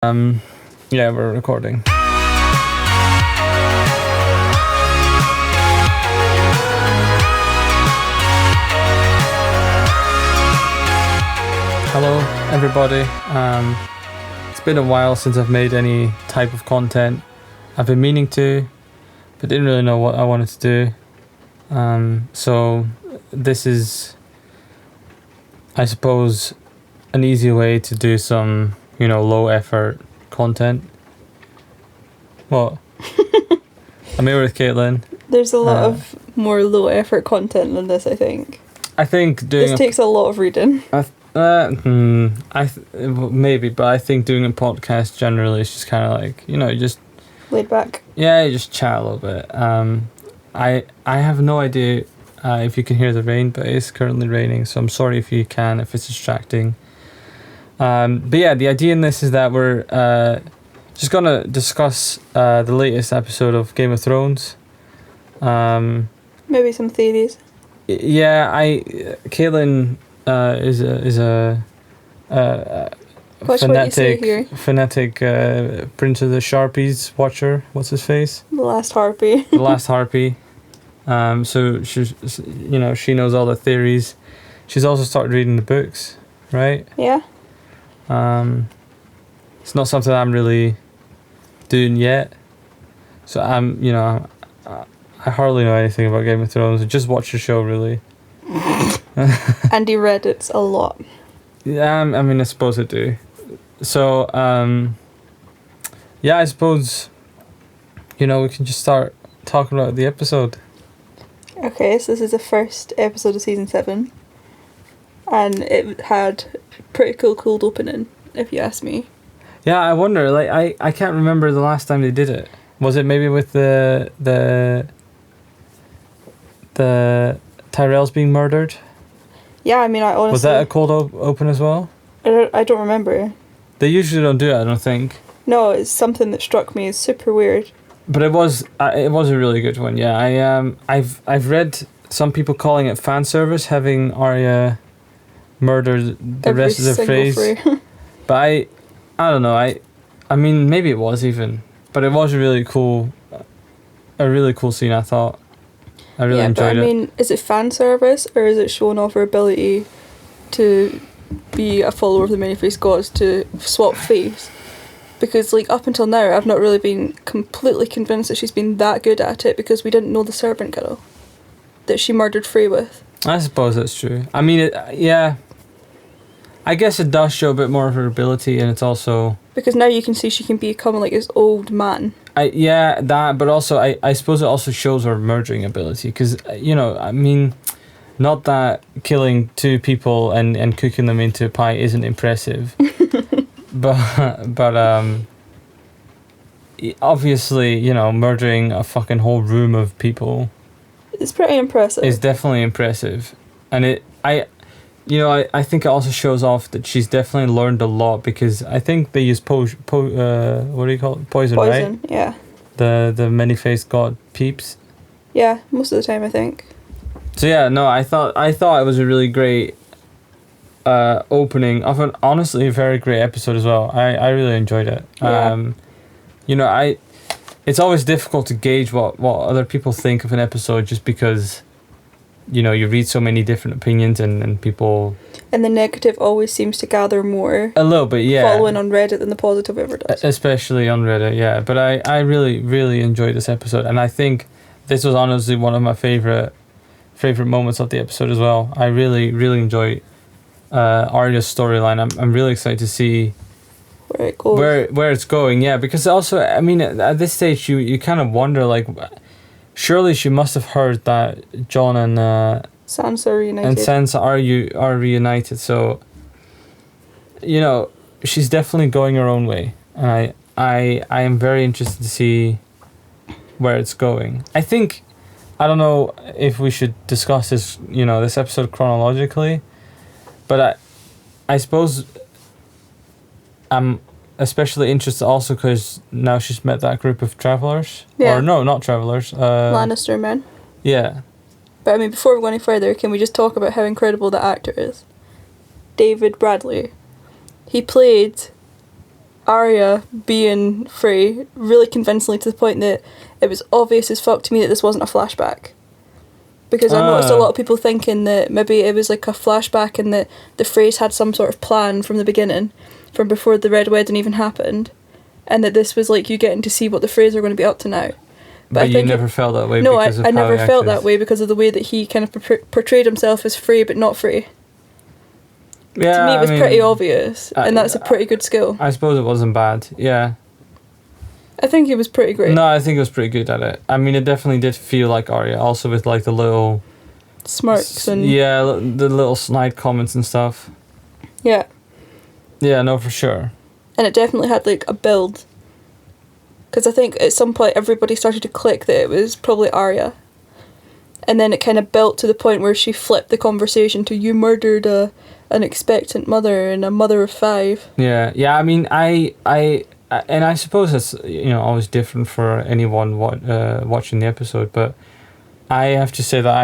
Yeah, we're recording. Hello, everybody. It's been a while since I've made any type of content. I've been meaning to, but didn't really know what I wanted to do. So this is, I suppose, an easy way to do some, low effort content. What? I'm here with Caitlin. There's a lot of more low effort content than this, I think. I think doing this takes a lot of reading. Maybe, but I think doing a podcast generally is just kind of like, just laid back. Yeah, you just chat a little bit. I have no idea if you can hear the rain, but it's currently raining, so I'm sorry if you can, if it's distracting. But yeah, the idea in this is that we're just gonna discuss the latest episode of Game of Thrones. Maybe some theories. Yeah, Caitlin is a fanatic Prince of the Sharpies watcher. What's his face? The Last Harpy. The Last Harpy. So she's, she knows all the theories. She's also started reading the books, right? Yeah. It's not something I'm really doing yet. So I hardly know anything about Game of Thrones. I just watch the show, really. And he read it a lot. Yeah, I suppose I do. So, I suppose, we can just start talking about the episode. Okay, so this is the first episode of season 7. And it had a pretty cold opening, if you ask me. Yeah, I wonder, I can't remember the last time they did it. Was it maybe with the Tyrells being murdered? Yeah, I honestly... Was that a cold open as well? I don't remember. They usually don't do it, I don't think. No, it's something that struck me as super weird. But it was a really good one, yeah. I've read some people calling it fan service, having Arya murder the rest of the phrase. But I don't know. I mean, maybe it was even, but it was a really cool scene. I thought. I really enjoyed it. Is it fan service or is it showing off her ability to be a follower of the many-faced gods to swap face? Because up until now, I've not really been completely convinced that she's been that good at it because we didn't know the servant girl that she murdered Frey with. I suppose that's true. Yeah. I guess it does show a bit more of her ability, and it's also... Because now you can see she can become this old man. But also, I suppose it also shows her murdering ability, because, not that killing 2 people and cooking them into a pie isn't impressive, but obviously, murdering a fucking whole room of people... It's pretty impressive. It's definitely impressive. And I think it also shows off that she's definitely learned a lot, because I think they use what do you call it? Poison, right? Yeah. The many-faced god peeps. Yeah, most of the time I think. So yeah, no, I thought it was a really great opening of an honestly very great episode as well. I really enjoyed it. Yeah. It's always difficult to gauge what other people think of an episode, just because you read so many different opinions and people... And the negative always seems to gather more... A little bit, yeah. ...following on Reddit than the positive ever does. Especially on Reddit, yeah. But I really, really enjoyed this episode. And I think this was honestly one of my favourite moments of the episode as well. I really, really enjoyed Arya's storyline. I'm really excited to see... Where it goes. Where it's going, yeah. Because also, at this stage, you kind of wonder, surely she must have heard that Jon and Sansa are reunited. And Sansa are reunited. So, she's definitely going her own way, and I am very interested to see where it's going. I think, I don't know if we should discuss this this episode chronologically, but I suppose I'm especially interested also because now she's met that group of travelers. Yeah. Or no, not travelers. Lannister men. Yeah. But before we go any further, can we just talk about how incredible the actor is? David Bradley. He played Arya being Frey really convincingly to the point that it was obvious as fuck to me that this wasn't a flashback. Because I noticed a lot of people thinking that maybe it was like a flashback and that the Freys had some sort of plan from the beginning, from before the Red Wedding even happened, and that this was like you getting to see what the Freys are going to be up to now. But you never felt that way. No, because of I how never he felt acted. that way because of the way that he kind of portrayed himself as Frey but not Frey. Yeah, To me, it was I mean, pretty obvious, and that's a pretty good skill. I suppose it wasn't bad. Yeah. I think he was pretty great. No, I think it was pretty good at it. I mean, it definitely did feel like Arya, also with like the little Smirks and yeah, the little snide comments and stuff. yeah, Yeah, no, for sure. and it definitely had like a build. Because I think at some point everybody started to click that it was probably Arya, and then it kind of built to the point where she flipped the conversation to "you murdered an expectant mother and a mother of 5." Yeah, yeah. I mean, and I suppose it's always different for anyone watching the episode, but I have to say that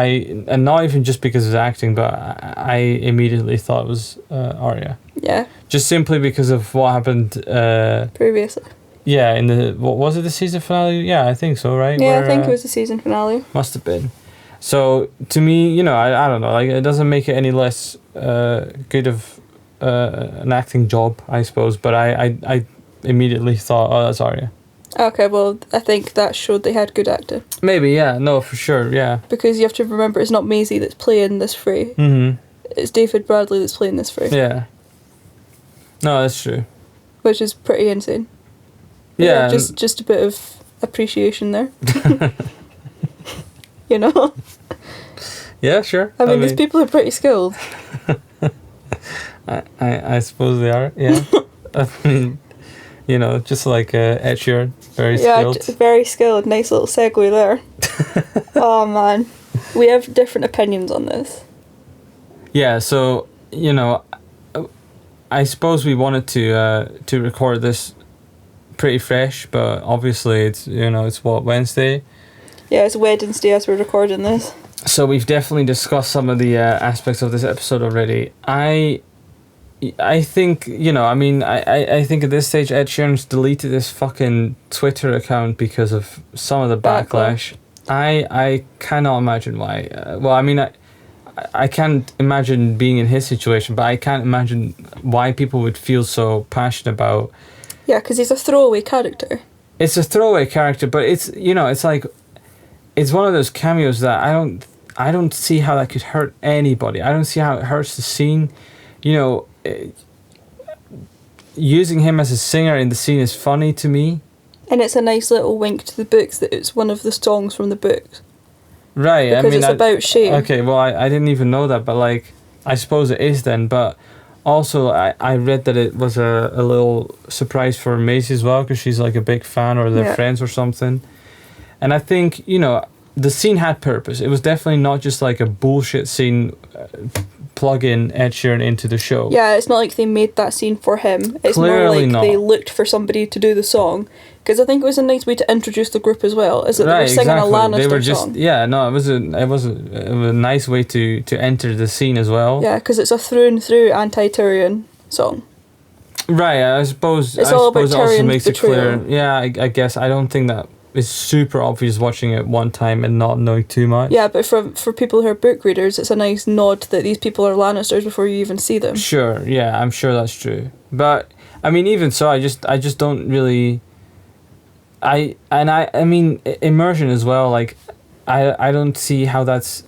and not even just because of his acting, but I immediately thought it was Arya. Yeah. Just simply because of what happened. Previously. Yeah, in what was it, the season finale? Yeah, I think so, right? Yeah, Where, I think it was the season finale. Must have been. So to me, I don't know. Like, it doesn't make it any less good of an acting job, I suppose. But I immediately thought, oh, that's Arya. Okay, well, I think that showed they had good acting. Maybe, yeah. No, for sure, yeah. Because you have to remember, it's not Maisie that's playing this Frey. Mm-hmm. It's David Bradley that's playing this Frey. Yeah. No, that's true. Which is pretty insane. Yeah. Just a bit of appreciation there. You know? Yeah, sure. I mean, these people are pretty skilled. I suppose they are, yeah. I mean, just like Ed Sheeran, very skilled. Very skilled. Nice little segue there. Oh, man. We have different opinions on this. Yeah, so, I suppose we wanted to record this pretty fresh, but obviously it's Wednesday. Yeah, it's Wednesday as we're recording this. So we've definitely discussed some of the aspects of this episode already. I think I think at this stage Ed Sheeran's deleted his fucking Twitter account because of some of the backlash. I cannot imagine why. I can't imagine being in his situation, but I can't imagine why people would feel so passionate about. Yeah, because he's a throwaway character. It's a throwaway character, but it's it's like it's one of those cameos that I don't see how that could hurt anybody. I don't see how it hurts the scene. Using him as a singer in the scene is funny to me. And it's a nice little wink to the books that it's one of the songs from the books. Right, because it's about shame. Okay, well, I didn't even know that, but like, I suppose it is then. But also, I read that it was a little surprise for Maisie as well, because she's like a big fan, or they're friends or something. And I think, the scene had purpose. It was definitely not just like a bullshit scene, plug in Ed Sheeran into the show. Yeah, it's not like they made that scene for him. It's Clearly more like they looked for somebody to do the song. Because I think it was a nice way to introduce the group as well. Is that they were singing a Lannister song. Yeah, no, it was a nice way to enter the scene as well. Yeah, because it's a through and through anti-Tyrion song. Right, I suppose. It's all about it also Tyrion's makes betrayal. it clear. Yeah, I guess I don't think that is super obvious watching it one time and not knowing too much. Yeah, but for people who are book readers, it's a nice nod that these people are Lannisters before you even see them. Sure, yeah, I'm sure that's true. But I mean, even so, I just don't really. I mean immersion as well. Like, I don't see how that's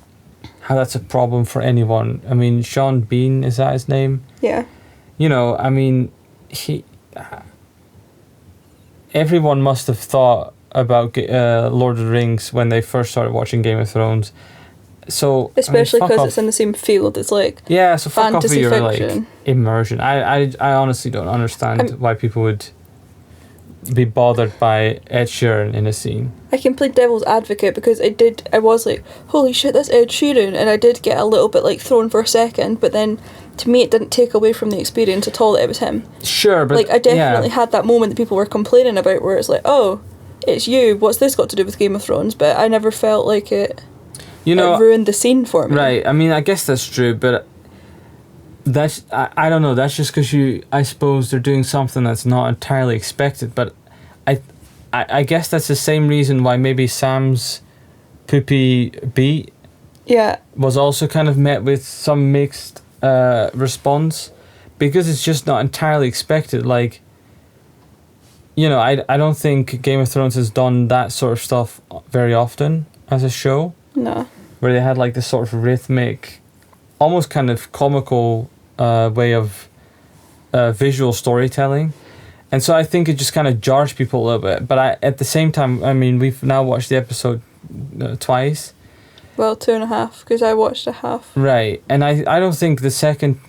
a problem for anyone. I mean, Sean Bean, is that his name? Yeah. I mean, everyone must have thought about Lord of the Rings when they first started watching Game of Thrones. So especially because it's in the same field. It's like so fuck off with your fiction. like immersion. I honestly don't understand why people would be bothered by Ed Sheeran in a scene. I can play devil's advocate because I was like, holy shit, that's Ed Sheeran, and I did get a little bit like thrown for a second, but then to me it didn't take away from the experience at all that it was him. Sure, but like I definitely had that moment that people were complaining about where it's like, oh, it's you, what's this got to do with Game of Thrones? But I never felt like it ruined the scene for me. Right, I mean, I guess that's true, but I don't know. That's just because I suppose they're doing something that's not entirely expected. But I guess that's the same reason why maybe Sam's poopy beat was also kind of met with some mixed response, because it's just not entirely expected. Like, I don't think Game of Thrones has done that sort of stuff very often as a show. No. Where they had like this sort of rhythmic, almost kind of comical way of visual storytelling. And so I think it just kind of jars people a little bit. But at the same time, I mean, we've now watched the episode twice. Well, 2.5, because I watched a half. Right. And I don't think the second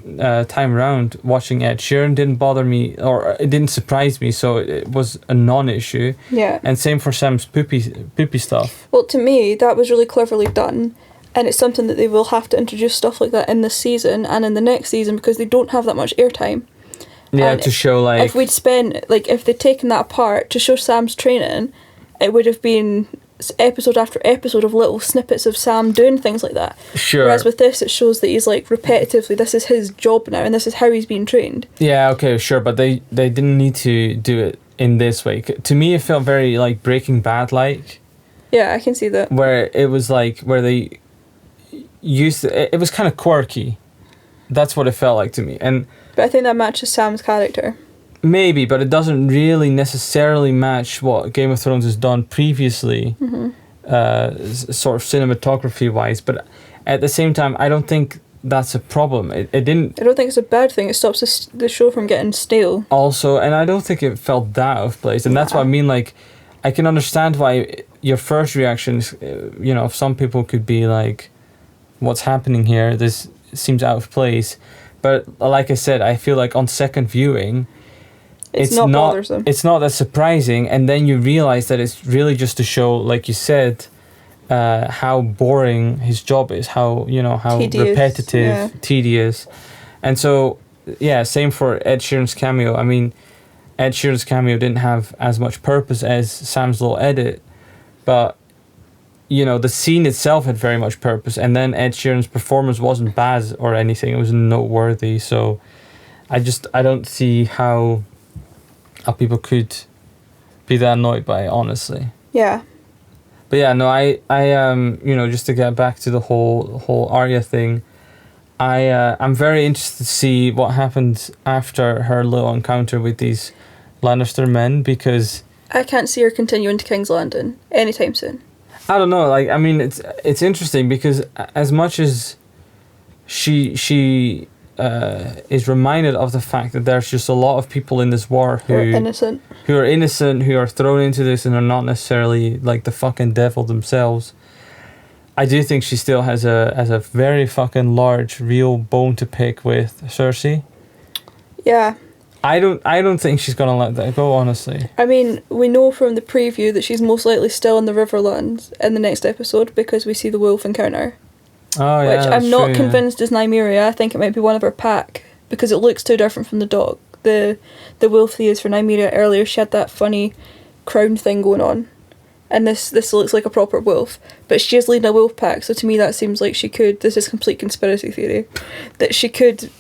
time around watching Ed Sheeran didn't bother me, or it didn't surprise me, so it was a non-issue. Yeah. And same for Sam's poopy stuff. Well, to me, that was really cleverly done. And it's something that they will have to introduce stuff like that in this season and in the next season, because they don't have that much airtime. Yeah, and to show like... If we'd spent, like, if they'd taken that apart to show Sam's training, it would have been episode after episode of little snippets of Sam doing things like that. Sure. Whereas with this, it shows that he's, like, repetitively, this is his job now, and this is how he's being trained. Yeah, okay, sure, but they didn't need to do it in this way. To me, it felt very, like, Breaking Bad-like. Yeah, I can see that. Where it was, like, where they used... It was kind of quirky. That's what it felt like to me. But I think that matches Sam's character. Maybe, but it doesn't really necessarily match what Game of Thrones has done previously, sort of cinematography-wise. But at the same time, I don't think that's a problem. It didn't... I don't think it's a bad thing. It stops the show from getting stale. Also, and I don't think it felt that out of place. And that's what I mean, like, I can understand why your first reactions, if some people could be like, what's happening here? This seems out of place. But like I said, I feel like on second viewing... It's not bothersome. It's not that surprising, and then you realize that it's really just to show, like you said, how boring his job is, how tedious, repetitive, tedious, and so same for Ed Sheeran's cameo. I mean, Ed Sheeran's cameo didn't have as much purpose as Sam's little edit, but the scene itself had very much purpose, and then Ed Sheeran's performance wasn't bad or anything; it was noteworthy. So, I don't see how people could be that annoyed by it, honestly. Yeah. But yeah, no, I just to get back to the whole Arya thing, I'm very interested to see what happened after her little encounter with these Lannister men, because I can't see her continuing to King's Landing anytime soon. I don't know, like, I mean, it's interesting because as much as she is reminded of the fact that there's just a lot of people in this war who are innocent, who are thrown into this and are not necessarily like the fucking devil themselves. I do think she still has a very fucking large real bone to pick with Cersei. Yeah. I don't think she's gonna let that go, honestly. I mean, we know from the preview that she's most likely still in the Riverlands in the next episode because we see the wolf encounter. Oh, yeah, which I'm not convinced is Nymeria. I think it might be one of her pack because it looks too different from the dog. The wolf they used for Nymeria earlier, she had that funny crown thing going on, and this looks like a proper wolf. But she is leading a wolf pack, so to me that seems like she could. This is complete conspiracy theory, that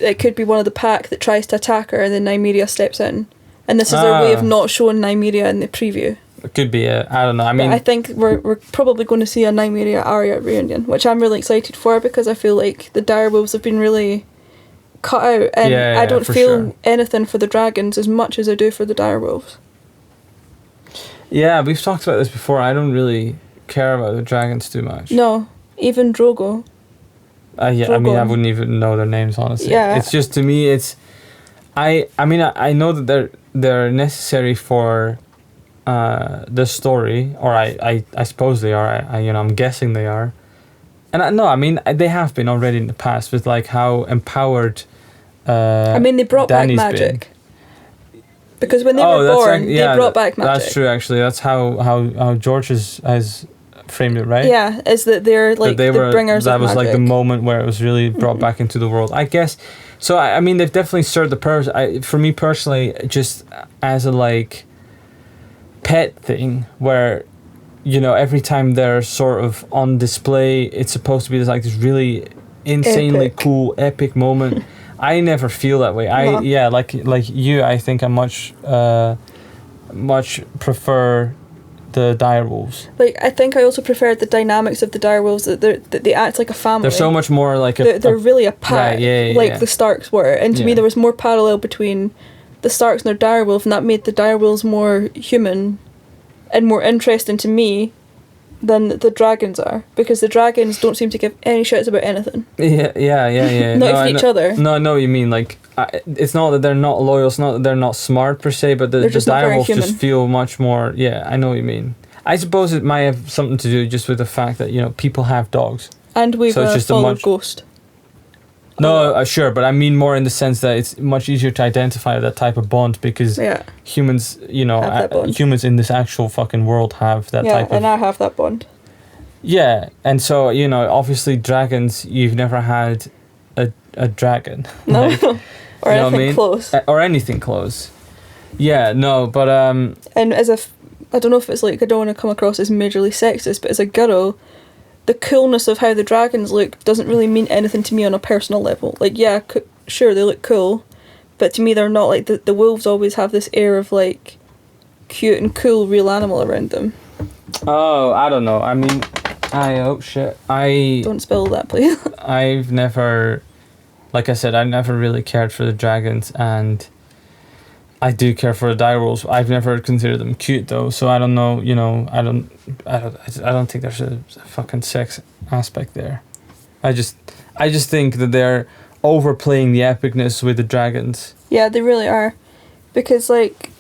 it could be one of the pack that tries to attack her, and then Nymeria steps in, and this is their way of not showing Nymeria in the preview. It could be I don't know. I mean, but I think we're probably going to see a Nymeria Arya reunion, which I'm really excited for because I feel like the direwolves have been really cut out, and I don't feel anything for the dragons as much as I do for the direwolves. Yeah, we've talked about this before. I don't really care about the dragons too much. No, even Drogo. Drogon. I mean, I wouldn't even know their names, honestly. Yeah. It's just, to me, it's... I mean, I know that they're necessary for the story, or I suppose they are. I'm guessing they are. And I mean, they have been already in the past with, like, how empowered they brought Dany's back magic. Because when they were born, they brought back magic. That's true, actually. That's how George has framed it, right? Yeah, is that they're like the bringers of magic. That was like the moment where it was really brought back into the world, I guess. So, I mean, they've definitely served the purpose. For me personally, just as a, like, pet thing where, every time they're sort of on display, it's supposed to be this really insanely cool, epic moment. I never feel that way. Like you, I think I much prefer the direwolves. Like, I think I also prefer the dynamics of the direwolves, that they act like a family. They're so much more like they're really a pack, right, like the Starks were. And to me, there was more parallel between the Starks and their direwolf, and that made the direwolves more human and more interesting to me than the dragons are, because the dragons don't seem to give any shits about anything. Yeah. Not even each other. No, I know what you mean. Like, it's not that they're not loyal, it's not that they're not smart per se, but the direwolves just feel much more. Yeah, I know what you mean. I suppose it might have something to do just with the fact that, you know, people have dogs. And we've followed Ghost. No, sure, but I mean more in the sense that it's much easier to identify that type of bond, because humans, you know, humans in this actual fucking world have that type of... Yeah, and I have that bond. Yeah, and so, you know, obviously dragons, you've never had a dragon. No, like, or anything close. Or anything close. Yeah, no, but... And as if, I don't know if it's like, I don't want to come across as majorly sexist, but as a girl... the coolness of how the dragons look doesn't really mean anything to me on a personal level. Like, yeah, sure, they look cool, but to me they're not like... The wolves always have this air of, like, cute and cool real animal around them. Oh, I don't know. I mean, oh, shit. Don't spill that, please. I've never... Like I said, I never really cared for the dragons, and... I do care for the direwolves. I've never considered them cute though, so I don't know. You know, I don't think there's a fucking sex aspect there. I just think that they're overplaying the epicness with the dragons. Yeah, they really are, because like,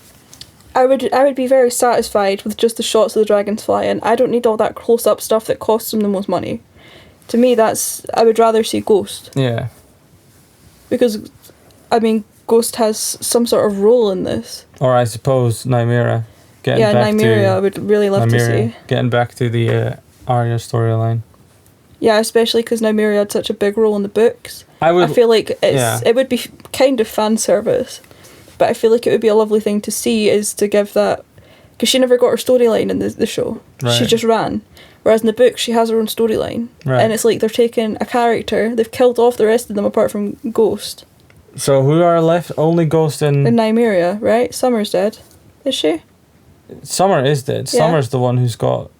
I would be very satisfied with just the shots of the dragons flying. I don't need all that close up stuff that costs them the most money. To me, I would rather see Ghost. Yeah. Because, I mean, Ghost has some sort of role in this. Or I suppose Nymeria. Nymeria I would really love to see. Getting back to the Arya storyline. Yeah, especially because Nymeria had such a big role in the books. I feel like it would be kind of fan service, but I feel like it would be a lovely thing to see, is to give that... Because she never got her storyline in the show. Right. She just ran. Whereas in the book, she has her own storyline. Right. And it's like they're taking a character, they've killed off the rest of them apart from Ghost. So who are left? Only Ghost and Nymeria, right? Summer's dead. Is she? Summer is dead. Yeah. Summer's the one who's got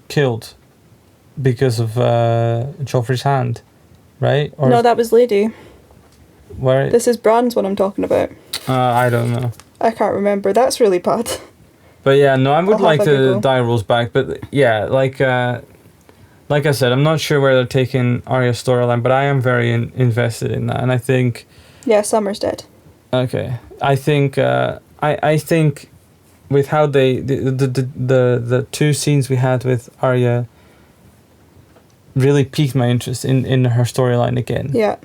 killed because of Joffrey's hand, right? Or no, that was Lady. Where? This is Bran's what I'm talking about. I don't know. I can't remember. That's really bad. But yeah, no, I would like the direwolves back. But yeah, like I said, I'm not sure where they're taking Arya's storyline, but I am very invested in that, and I think... Yeah, Summer's dead. Okay. I think I think with how the two scenes we had with Arya really piqued my interest in her storyline again. Yeah.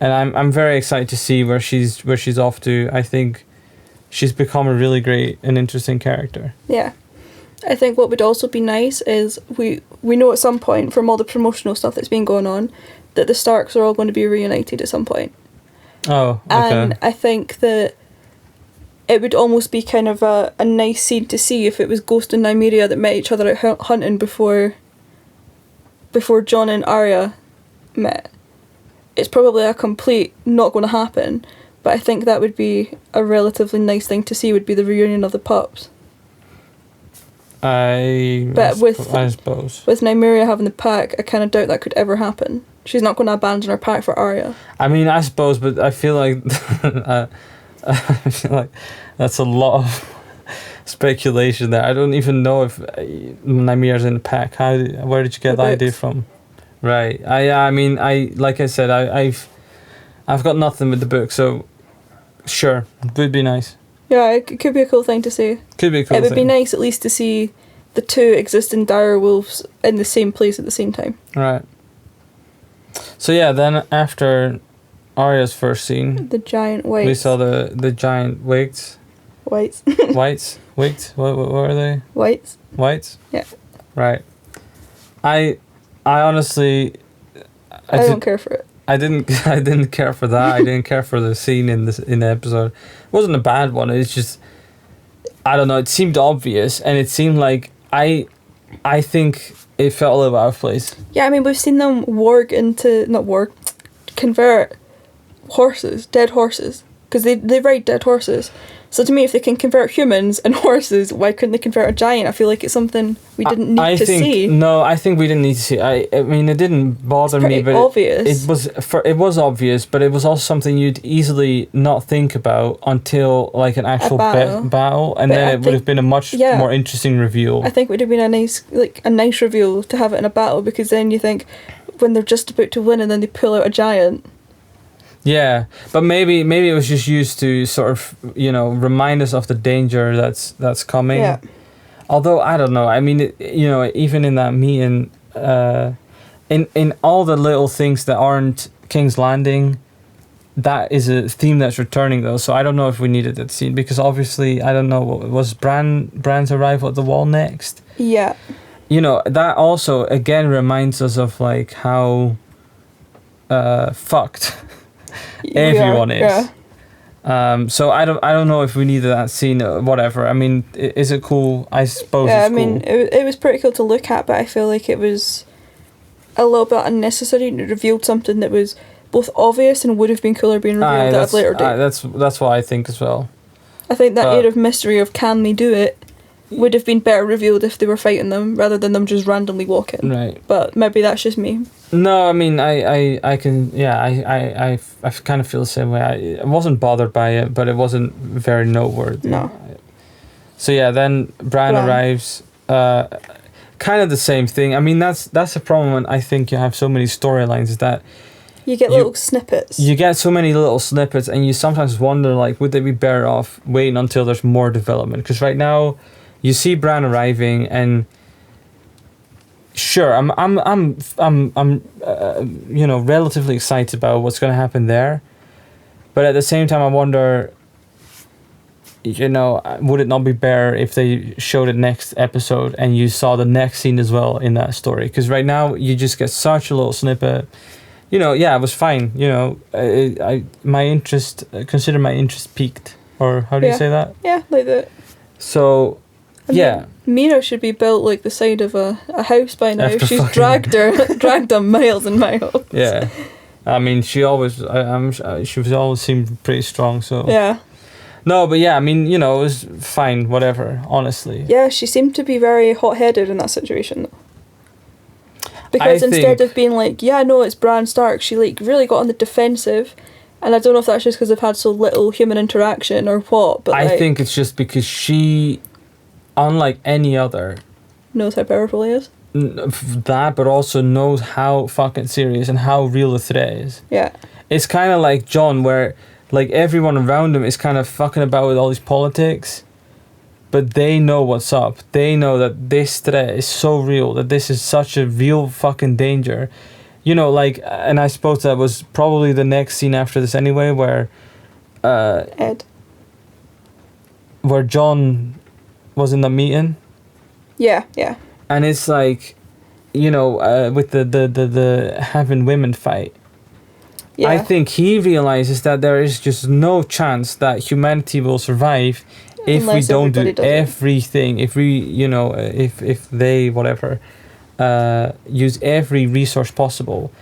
And I'm very excited to see where she's off to. I think she's become a really great and interesting character. Yeah. I think what would also be nice is we know at some point from all the promotional stuff that's been going on that the Starks are all going to be reunited at some point. Oh, okay. And I think that it would almost be kind of a nice scene to see if it was Ghost and Nymeria that met each other out hunting before Jon and Arya met. It's probably a complete not going to happen, but I think that would be a relatively nice thing to see, would be the reunion of the pups. I suppose. With Nymeria having the pack, I kind of doubt that could ever happen. She's not going to abandon her pack for Arya. I mean, I suppose, but I feel like that's a lot of speculation there. I don't even know if Nymeria's in the pack. Where did you get the idea from? Right. I mean, like I said, I've got nothing with the book, so sure, it would be nice. Yeah, it could be a cool thing to see. Could be a cool thing. It would be nice at least to see the two existing dire wolves in the same place at the same time. Right. So yeah, then after Arya's first scene, the giant whites. We saw the giant wigs. Whites. Whites. Wigs. What were they? Whites. Whites. Yeah. Right. I honestly. I don't care for it. I didn't care for that. I didn't care for the scene in the episode. It wasn't a bad one. It's just, I don't know. It seemed obvious, and it seemed like I think it felt a little bit out of place. Yeah, I mean, we've seen them convert horses, dead horses, because they ride dead horses. So to me, if they can convert humans and horses, why couldn't they convert a giant? I feel like it's something we didn't need to see. No, I think we didn't need to see. I mean, it didn't bother me, but obvious. It was obvious, but it was also something you'd easily not think about until like an actual battle, and then it would have been a much more interesting reveal. I think it would have been a nice reveal to have it in a battle, because then you think when they're just about to win and then they pull out a giant. Yeah, but maybe it was just used to sort of, you know, remind us of the danger that's coming. Yeah. Although I don't know. I mean, you know, even in that meeting, in all the little things that aren't King's Landing, that is a theme that's returning though. So I don't know if we needed that scene, because obviously I don't know, what was Bran's arrival at the wall next. Yeah. You know, that also again reminds us of like how fucked everyone is. Yeah. So I don't know if we needed that scene or whatever. I mean, is it cool? I suppose. Yeah, I mean, it was pretty cool to look at, but I feel like it was a little bit unnecessary, and it revealed something that was both obvious and would have been cooler being revealed at a later date. That's what I think as well. I think that air of mystery of can they do it would have been better revealed if they were fighting them rather than them just randomly walking. Right. But maybe that's just me. No, I mean, I can, yeah, I kind of feel the same way. I wasn't bothered by it, but it wasn't very noteworthy. No. So yeah, then Bran arrives, kind of the same thing. I mean, that's the problem when I think you have so many storylines, is that you get little snippets. You get so many little snippets, and you sometimes wonder, like, would they be better off waiting until there's more development? Because right now, you see Bran arriving, and sure, I'm you know, relatively excited about what's going to happen there, but at the same time, I wonder, you know, would it not be better if they showed it next episode and you saw the next scene as well in that story? Because right now, you just get such a little snippet. You know, yeah, it was fine. You know, consider my interest peaked, or how do you say that? Yeah, like that. So, yeah. Mira should be built like the side of a house by now. She's dragged them miles and miles. Yeah, I mean, she always seemed pretty strong. So yeah. No, but yeah, I mean, you know, it was fine. Whatever. Honestly. Yeah, she seemed to be very hot-headed in that situation, though. Because instead of being like, yeah, no, it's Bran Stark, she like really got on the defensive, and I don't know if that's just because they've had so little human interaction or what. But I think it's just because she, unlike any other, knows how powerful he is. That, but also knows how fucking serious and how real the threat is. Yeah. It's kind of like Jon, where like everyone around him is kind of fucking about with all these politics, but they know what's up. They know that this threat is so real, that this is such a real fucking danger. You know, like, and I suppose that was probably the next scene after this anyway, where Ed. Where Jon was in the meeting. Yeah, yeah. And it's like, you know, with the having women fight. Yeah. I think he realizes that there is just no chance that humanity will survive if we don't do everything. If we, you know, if they, whatever, use every resource possible.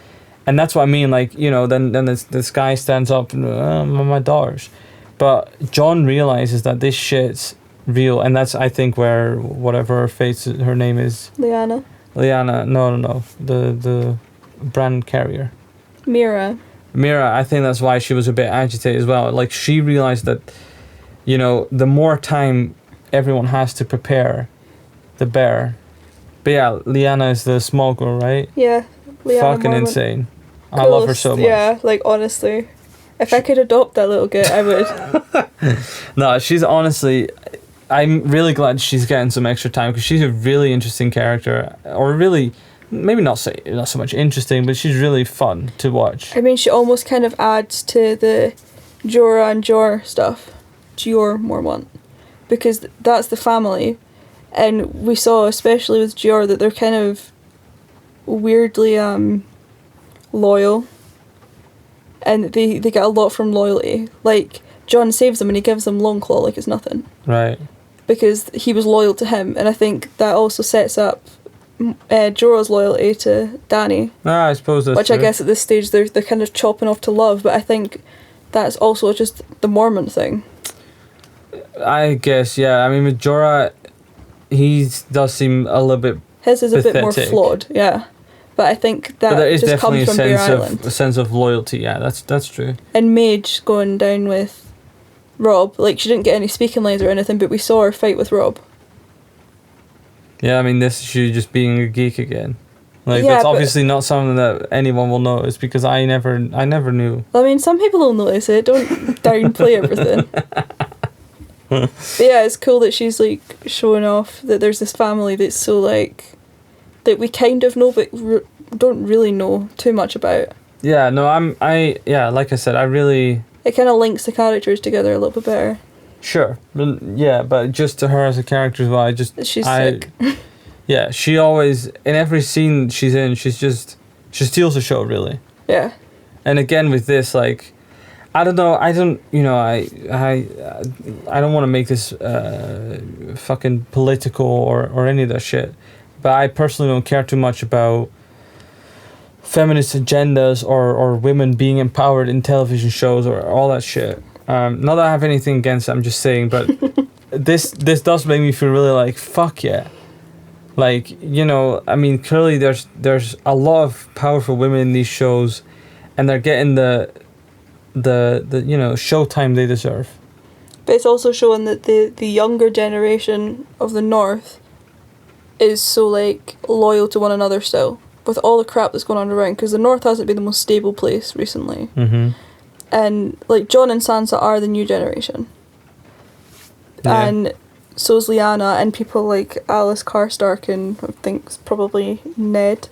And that's what I mean, like, you know, then this guy stands up and, my daughters. But Jon realizes that this shit's real, and that's, I think, where whatever her name is. Lyanna, no. The brand carrier. Mira, I think that's why she was a bit agitated as well. Like, she realized that, you know, the more time everyone has to prepare, the better. But yeah, Lyanna is the small girl, right? Yeah, Lyanna fucking Mormont. Insane. Coolest, I love her so much. Yeah, like, honestly, if I could adopt that little git, I would. No, she's honestly, I'm really glad she's getting some extra time, because she's a really interesting character, or really, maybe not so much interesting, but she's really fun to watch. I mean, she almost kind of adds to the Jorah and Jor stuff. Jeor Mormont, because that's the family, and we saw, especially with Jeor, that they're kind of weirdly loyal, and they get a lot from loyalty. Like, Jon saves them and he gives them Longclaw like it's nothing, right? Because he was loyal to him, and I think that also sets up Jorah's loyalty to Dany, I suppose that's which true. I guess at this stage they're kind of chopping off to love, but I think that's also just the Mormon thing. I guess, yeah. I mean, with Jorah, he does seem a little bit His is a bit more pathetic. flawed, yeah. But I think that but there is just definitely comes from Bear Island. a sense of loyalty. Yeah, that's true. And Mage going down with Rob, like she didn't get any speaking lines or anything, but we saw her fight with Rob. Yeah, I mean, this is you just being a geek again. Like, Yeah, that's but- obviously not something that anyone will notice because I never knew. I mean, some people will notice it. Don't downplay everything. But yeah, it's cool that she's like showing off that there's this family that's so like that we kind of know but don't really know too much about. Yeah, no, like I said, I really... It kind of links the characters together a little bit better. Sure. Yeah, but just to her as a character as well, She's sick. Yeah, she always, in every scene she's in, she steals the show, really. Yeah. And again with this, like, I don't know, I don't want to make this fucking political or any of that shit, but I personally don't care too much about feminist agendas or women being empowered in television shows or all that shit. Not that I have anything against it, I'm just saying, but this does make me feel really like, fuck yeah. Like, you know, I mean, clearly there's a lot of powerful women in these shows, and they're getting the you know, showtime they deserve. But it's also showing that the younger generation of the North is so like loyal to one another still, with all the crap that's going on around, because the North hasn't been the most stable place recently. Mm-hmm. And like Jon and Sansa are the new generation. Yeah. And so is Lyanna, and people like Alice Karstark and I think it's probably Ned.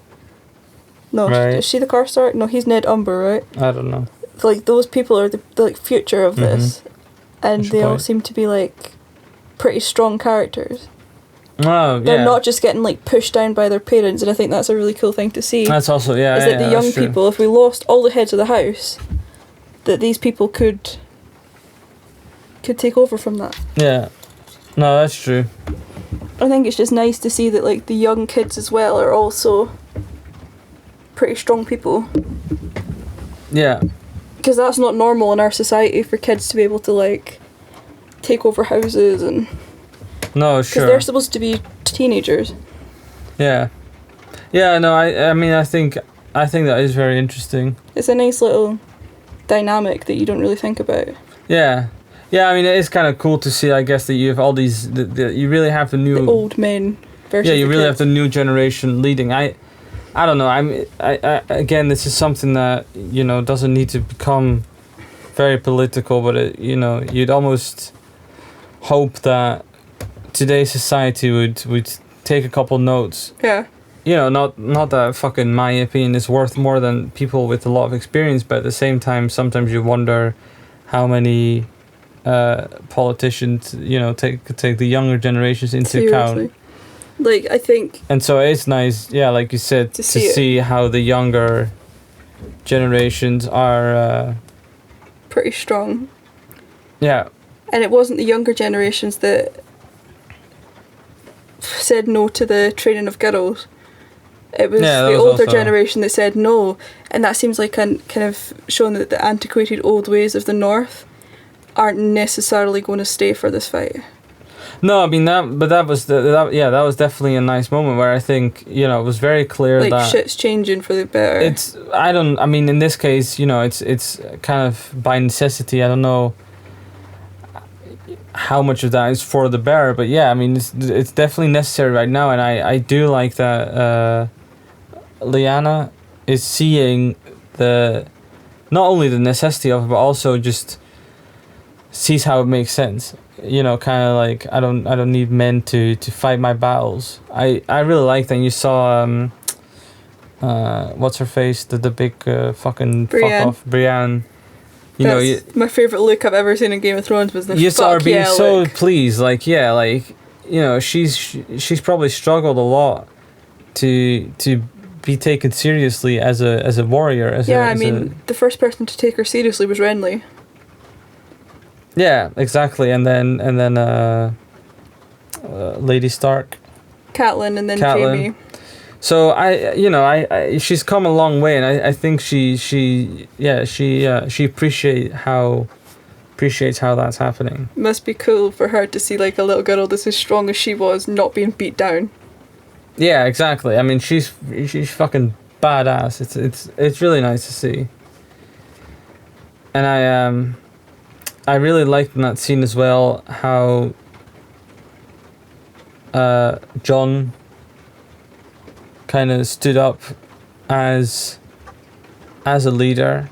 No, Right. is she the Karstark? No, he's Ned Umber, right? I don't know. Like those people are the like future of this, and That's they your all point. seem to be like pretty strong characters. Oh, They're yeah. not just getting like pushed down by their parents, and I think that's a really cool thing to see. That's also, yeah, is that the young that's true. people, if we lost all the heads of the house, that these people could take over from that. Yeah. No, that's true. I think it's just nice to see that like the young kids as well are also pretty strong people, Yeah. because that's not normal in our society for kids to be able to like take over houses, and No, because sure. they're supposed to be teenagers. Yeah. Yeah, no, I mean, I think that is very interesting. It's a nice little dynamic that you don't really think about. Yeah. Yeah, I mean, it is kind of cool to see, I guess, that you have all these... you really have the new... The old men versus Yeah, you the really have kids. the new generation leading. I don't know. I again, this is something that, you know, doesn't need to become very political, but it, you know, you'd almost hope that today's society would take a couple notes. Yeah. You know, not that fucking my opinion is worth more than people with a lot of experience, but at the same time, sometimes you wonder how many politicians, you know, take the younger generations into account. Seriously. Like, I think... And so it's nice, yeah, like you said, to see how the younger generations are... pretty strong. yeah. And it wasn't the younger generations that said no to the training of girls. It was Yeah, that the was older also- generation that said no, and that seems like kind of showing that the antiquated old ways of the North aren't necessarily going to stay for this fight. No, I mean, that was that was definitely a nice moment where I think, you know, it was very clear Like, that... shit's changing for the better. I mean, in this case, you know, it's kind of by necessity. I don't know how much of that is for the better, but yeah, I mean, it's definitely necessary right now, and I do like that Lyanna is seeing not only the necessity of it, but also just sees how it makes sense. You know, kind of like, I don't need men to fight my battles. I really like that. You saw what's her face, the big fucking Brienne. fuck off, Brienne. You know, my favourite look I've ever seen in Game of Thrones was the you saw her fuck being yeah so look. pleased, like, yeah, like, you know, she's probably struggled a lot to be taken seriously as a warrior. The first person to take her seriously was Renly. Yeah, exactly, and then Lady Stark, Catelyn, and then Catelyn. Jaime. So she's come a long way, and I think she appreciates how that's happening. Must be cool for her to see like a little girl that's as strong as she was not being beat down. Yeah, exactly. I mean, she's fucking badass. It's really nice to see. And I really liked in that scene as well how John kind of stood up as a leader.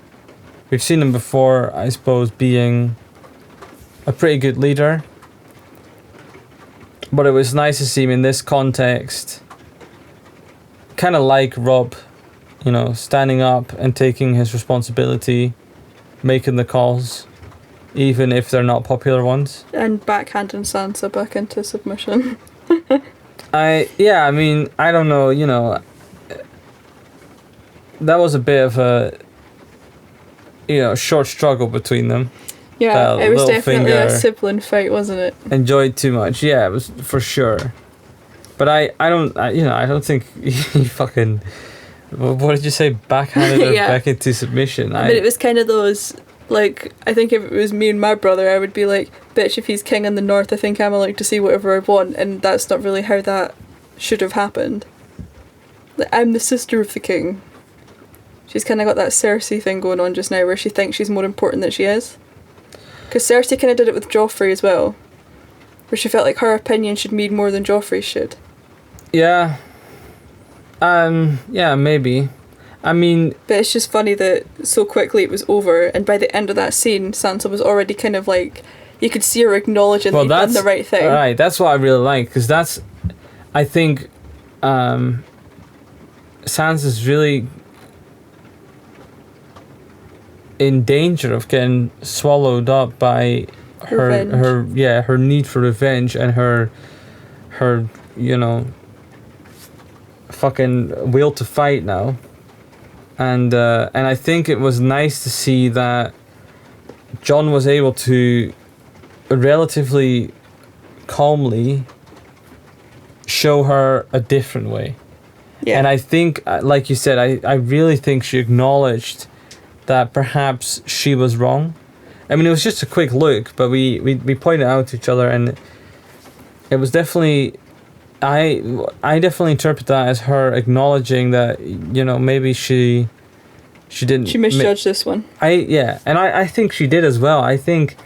We've seen him before, I suppose, being a pretty good leader. But it was nice to see him in this context, kind of like Rob, standing up and taking his responsibility, making the calls, even if they're not popular ones. And backhanding Sansa back into submission. I don't know, that was a bit of a, short struggle between them. Yeah, it was definitely a sibling fight, wasn't it? Enjoyed too much. Yeah, it was for sure. But I don't think he fucking, what did you say, backhanded her back into submission. I mean, it was kind of those, like, I think if it was me and my brother, I would be like, bitch, if he's king in the north, I think I'm allowed to see whatever I want, and that's not really how that should have happened. Like, I'm the sister of the king. She's kind of got that Cersei thing going on just now, where she thinks she's more important than she is. Because Cersei kind of did it with Joffrey as well, where she felt like her opinion should mean more than Joffrey's should. Yeah. Yeah, maybe. I mean... But it's just funny that so quickly it was over, and by the end of that scene, Sansa was already kind of like... You could see her acknowledging that he'd done the right thing. Right, that's what I really like, because that's... I think... Sansa's really... in danger of getting swallowed up by her need for revenge and her fucking will to fight now. And I think it was nice to see that John was able to relatively calmly show her a different way. Yeah. And I think, like you said, I really think she acknowledged that perhaps she was wrong. I mean, it was just a quick look, but we pointed out to each other, and it was definitely... I definitely interpret that as her acknowledging that, maybe she didn't... She misjudged this one. I think she did as well. I think,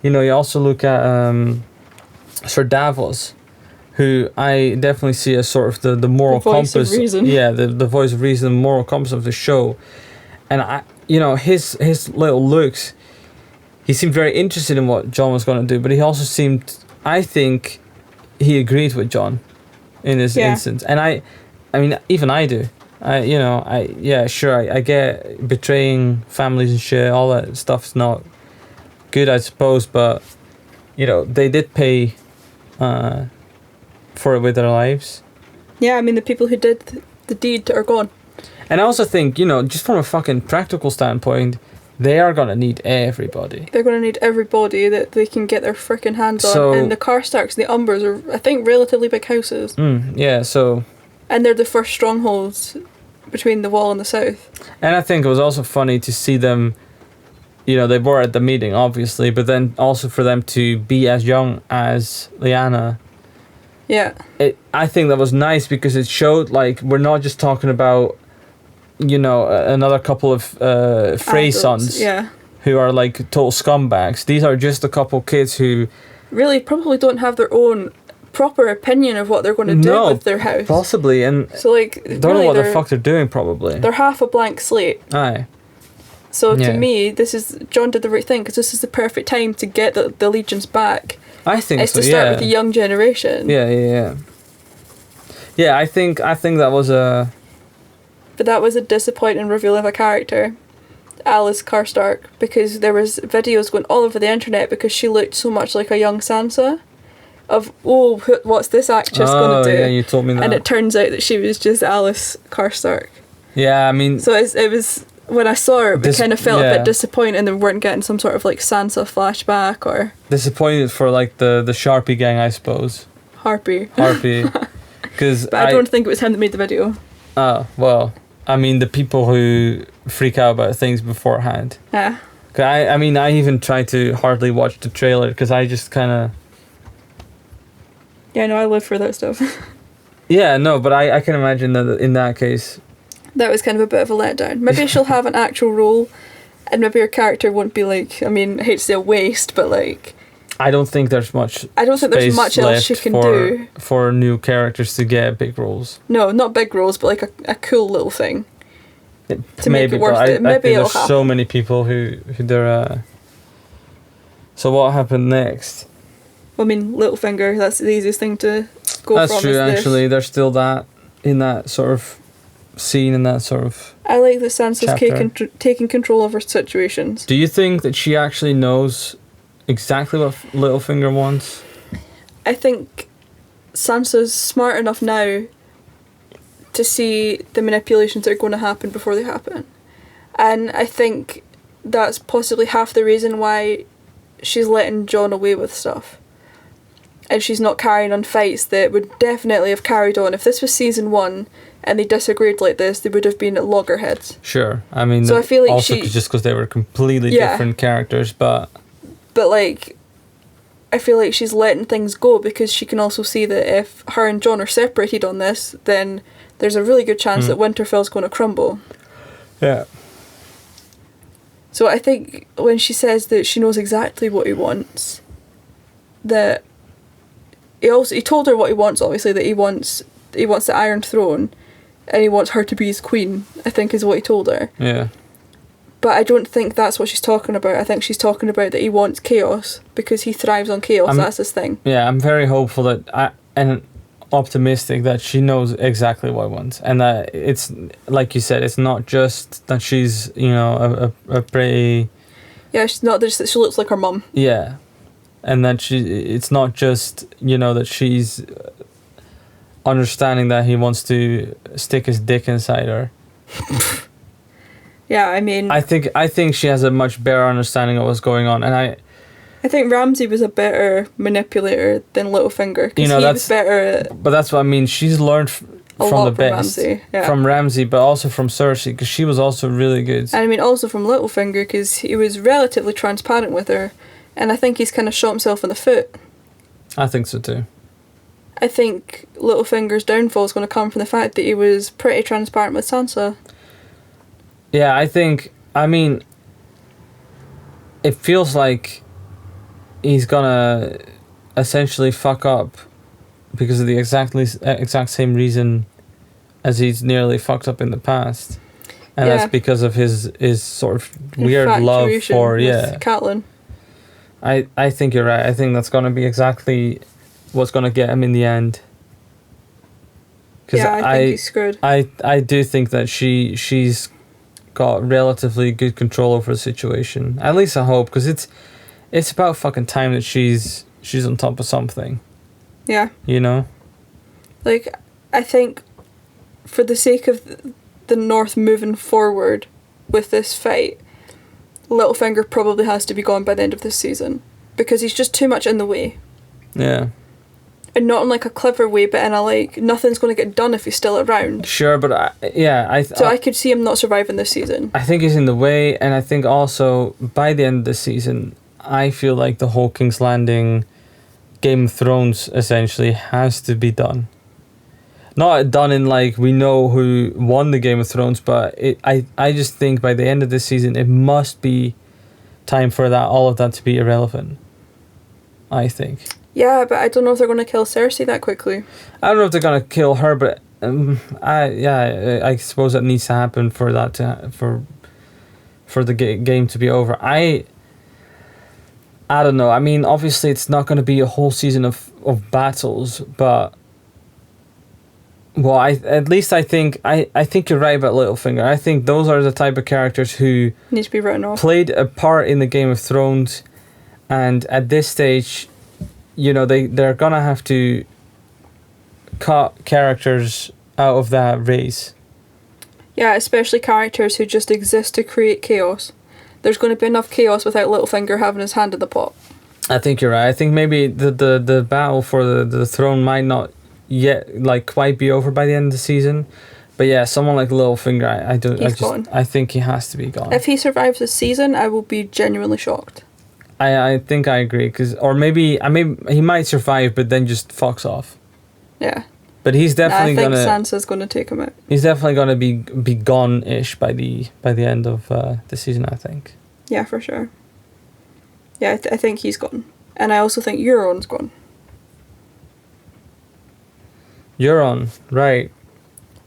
you also look at Sir Davos, who I definitely see as sort of the moral compass. The voice of reason. Yeah, the voice of reason, the moral compass of the show. And his little looks, he seemed very interested in what John was going to do, but he also seemed, I think, he agreed with John in this instance. And I mean, even I do. I get betraying families and shit, all that stuff's not good, I suppose, but, they did pay for it with their lives. Yeah, I mean, the people who did the deed are gone. And I also think, just from a fucking practical standpoint, they are going to need everybody. They're going to need everybody that they can get their frickin' hands on. And the Karstarks and the Umbers are, I think, relatively big houses. Yeah, so... And they're the first strongholds between the Wall and the South. And I think it was also funny to see them, they were at the meeting, obviously, but then also for them to be as young as Lyanna. Yeah. I think that was nice because it showed, like, we're not just talking about... another couple of Frey sons who are like total scumbags. These are just a couple kids who really probably don't have their own proper opinion of what they're going to do with their house. Possibly, and so like don't know what the fuck they're doing. Probably they're half a blank slate. Aye. So to me, John did the right thing because this is the perfect time to get the allegiance back. I think it's to start with the young generation. Yeah. I think that was a. But that was a disappointing reveal of a character, Alice Karstark, because there was videos going all over the internet because she looked so much like a young Sansa. Of, what's this actress going to do? Yeah, you told me that. And it turns out that she was just Alice Karstark. Yeah, I mean... So it was, when I saw her, it kind of felt a bit disappointing they weren't getting some sort of like Sansa flashback or... Disappointed for like the Sharpie gang, I suppose. Harpy. Because But I don't think it was him that made the video. Oh, well, I mean, the people who freak out about things beforehand. Yeah. 'Cause I mean, I even tried to hardly watch the trailer because I just kind of... Yeah, no, I live for that stuff. Yeah, no, but I can imagine that in that case... That was kind of a bit of a letdown. Maybe she'll have an actual role, and maybe her character won't be like, I mean, I hate to say a waste, but like... I don't think there's much much else she can do for new characters to get big roles. No, not big roles, but like a cool little thing to Maybe, make it worth it. Maybe I think it'll there's happen. so many people who they're... So what happened next? I mean, Littlefinger, that's the easiest thing to go from. That's true, actually. There's still that in that sort of scene, in that sort of... I like that Sansa's chapter. taking control of her situations. Do you think that she actually knows exactly what Littlefinger wants? I think Sansa's smart enough now to see the manipulations that are going to happen before they happen. And I think that's possibly half the reason why she's letting Jon away with stuff. And she's not carrying on fights that would definitely have carried on. If this was season 1 and they disagreed like this, they would have been at loggerheads. Sure. I mean, so I feel like also just because they were completely different characters, but like, I feel like she's letting things go because she can also see that if her and Jon are separated on this, then there's a really good chance that Winterfell's going to crumble. Yeah. So I think when she says that she knows exactly what he wants, that he told her what he wants, obviously, that he wants the Iron Throne and he wants her to be his queen, I think is what he told her. Yeah. But I don't think that's what she's talking about. I think she's talking about that he wants chaos because he thrives on chaos. That's his thing. Yeah, I'm very hopeful and optimistic that she knows exactly what he wants. And that it's, like you said, it's not just that she's, a pretty... Yeah, she's not just that she looks like her mum. Yeah. And that it's not just, that she's understanding that he wants to stick his dick inside her. Yeah, I mean... I think she has a much better understanding of what's going on, and I think Ramsay was a better manipulator than Littlefinger, because he was better at... But that's what I mean, she's learned from the best. Ramsay, yeah. From Ramsay, but also from Cersei, because she was also really good. And I mean, also from Littlefinger, because he was relatively transparent with her, and I think he's kind of shot himself in the foot. I think so too. I think Littlefinger's downfall is going to come from the fact that he was pretty transparent with Sansa. Yeah, I mean, it feels like he's gonna essentially fuck up because of the exact same reason as he's nearly fucked up in the past. And that's because of his sort of weird love for, Catelyn. I think you're right. I think that's gonna be exactly what's gonna get him in the end. Yeah, I think he's screwed. I do think that she's got relatively good control over the situation. At least I hope, because it's about fucking time that she's on top of something. Yeah. Like, I think for the sake of the North moving forward with this fight, Littlefinger probably has to be gone by the end of this season, because he's just too much in the way. Yeah. And not in like a clever way, but in a like, nothing's going to get done if he's still around. Sure, but I could see him not surviving this season. I think he's in the way, and I think also by the end of the season, I feel like the whole King's Landing Game of Thrones essentially has to be done. Not done in like we know who won the Game of Thrones, but I just think by the end of this season it must be time for all of that to be irrelevant. I think. Yeah, but I don't know if they're going to kill Cersei that quickly. I don't know if they're going to kill her, but I suppose that needs to happen for that for the game to be over. I don't know. I mean, obviously it's not going to be a whole season of battles, but I think you're right about Littlefinger. I think those are the type of characters who need to be written off. Played a part in the Game of Thrones, and at this stage, they're gonna have to cut characters out of that race. Yeah, especially characters who just exist to create chaos. There's going to be enough chaos without Littlefinger having his hand in the pot. I think you're right. I think maybe the battle for the throne might not yet like quite be over by the end of the season. But yeah, someone like Littlefinger, Gone. I think he has to be gone. If he survives this season, I will be genuinely shocked. I think I agree, or maybe he might survive, but then just fucks off. Yeah. But he's definitely I think Sansa's gonna take him out. He's definitely gonna be gone-ish by the end of the season, I think. Yeah, for sure. Yeah, I think he's gone, and I also think Euron's gone. Euron, right?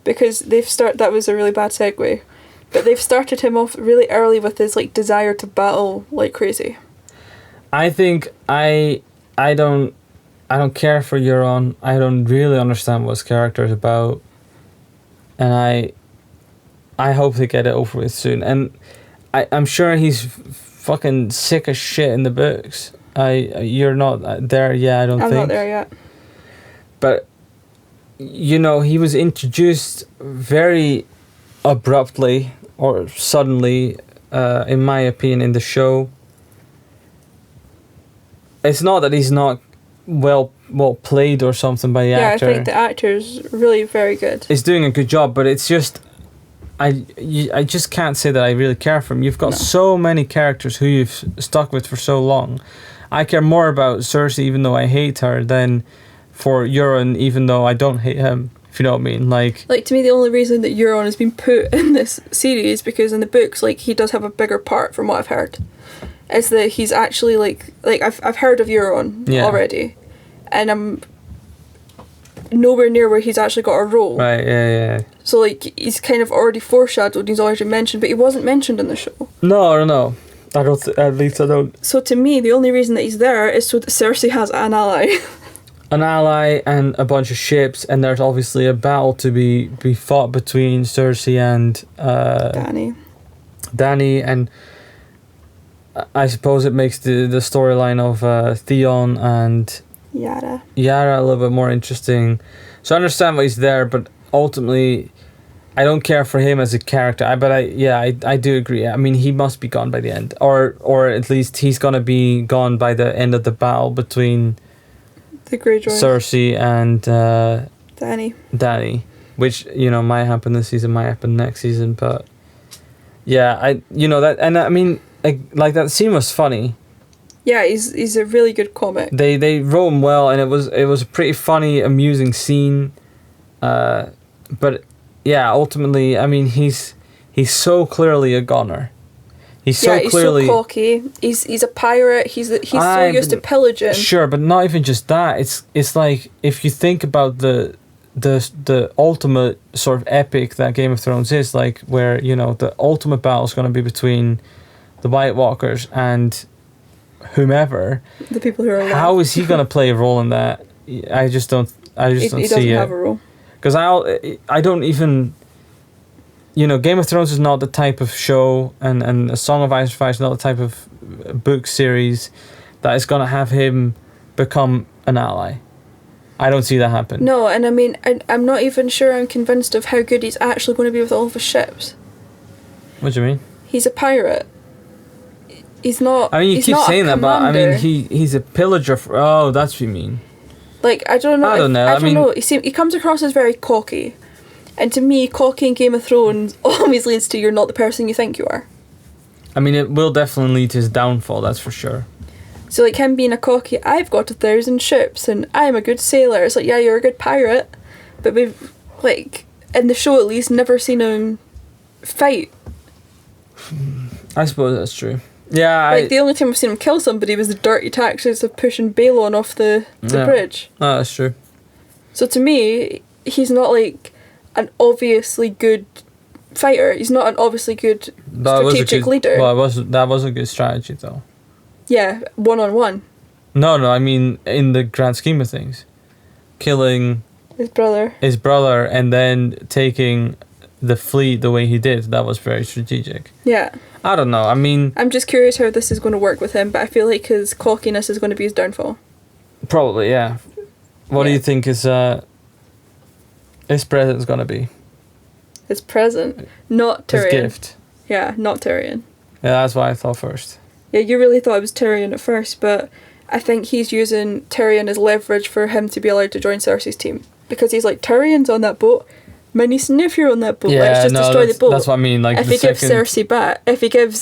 Because that was a really bad segue, but they've started him off really early with his like desire to battle like crazy. I think I don't care for Euron. I don't really understand what his character is about, and I hope they get it over with soon. And I'm sure he's fucking sick as shit in the books. You're not there yet, I don't think. I'm not there yet. But you know, he was introduced very abruptly or suddenly, in my opinion, in the show. It's not that he's not well played or something by the actor. Yeah, I think the actor's really very good. He's doing a good job, but it's just I just can't say that I really care for him. You've got so many characters who you've stuck with for so long. I care more about Cersei, even though I hate her, than for Euron, even though I don't hate him. If you know what I mean, like to me, the only reason that Euron has been put in this series is because in the books, like he does have a bigger part, from what I've heard. Is that he's actually like I've heard of Euron already, and I'm nowhere near where he's actually got a role. Right, yeah. So like he's kind of already foreshadowed. He's already mentioned, but he wasn't mentioned in the show. No. I don't. At least I don't. So to me, the only reason that he's there is so that Cersei has an ally. An ally and a bunch of ships, and there's obviously a battle to be fought between Cersei and Dany, and I suppose it makes the storyline of Theon and Yara a little bit more interesting. So I understand why he's there, but ultimately I don't care for him as a character. I do agree. I mean, he must be gone by the end, or at least he's gonna be gone by the end of the battle between the Greyjoy, Cersei and Dany, which might happen this season, might happen next season, but yeah, that, and I mean, like that scene was funny. Yeah, he's a really good comic. They wrote him well, and it was a pretty funny, amusing scene. But yeah, ultimately, I mean, he's so clearly a goner. He's so cocky. He's a pirate. He's so used to pillaging. Sure, but not even just that. It's like, if you think about the ultimate sort of epic that Game of Thrones is, like, where the ultimate battle is going to be between the White Walkers and whomever. The people who are alive. How is he going to play a role in that? I just don't see it. He doesn't have a role. Because I don't even... Game of Thrones is not the type of show, and A Song of Ice and Fire is not the type of book series that is going to have him become an ally. I don't see that happen. No, and I mean, I'm not even sure I'm convinced of how good he's actually going to be with all of his ships. What do you mean? He's a pirate. He's not... I mean, you keep saying that, but I mean, he's a pillager. Oh, that's what you mean. Like, I don't know. I don't know. He comes across as very cocky. And to me, cocky in Game of Thrones always leads to you're not the person you think you are. I mean, it will definitely lead to his downfall, that's for sure. So, like, him being a cocky, I've got 1,000 ships and I'm a good sailor. It's like, yeah, you're a good pirate. But we've, like, in the show at least, never seen him fight. I suppose that's true. Yeah, like, the only time I've seen him kill somebody was the dirty tactics of pushing Balon off the bridge. Oh, that's true. So to me, he's not, like, an obviously good fighter. He's not an obviously good strategic leader. Well, that was a good strategy, though. Yeah, one-on-one. No, I mean, in the grand scheme of things. Killing... His brother, and then taking the fleet the way he did, that was very strategic. Yeah. I don't know, I mean... I'm just curious how this is going to work with him, but I feel like his cockiness is going to be his downfall. Probably, yeah. What do you think his present's going to be? His present? Not Tyrion. His gift. Yeah, not Tyrion. Yeah, that's what I thought first. Yeah, you really thought it was Tyrion at first, but I think he's using Tyrion as leverage for him to be allowed to join Cersei's team. because he's like, Tyrion's on that boat, my niece and nephew are on that boat, let's just destroy the boat. That's what I mean. Like, if he gives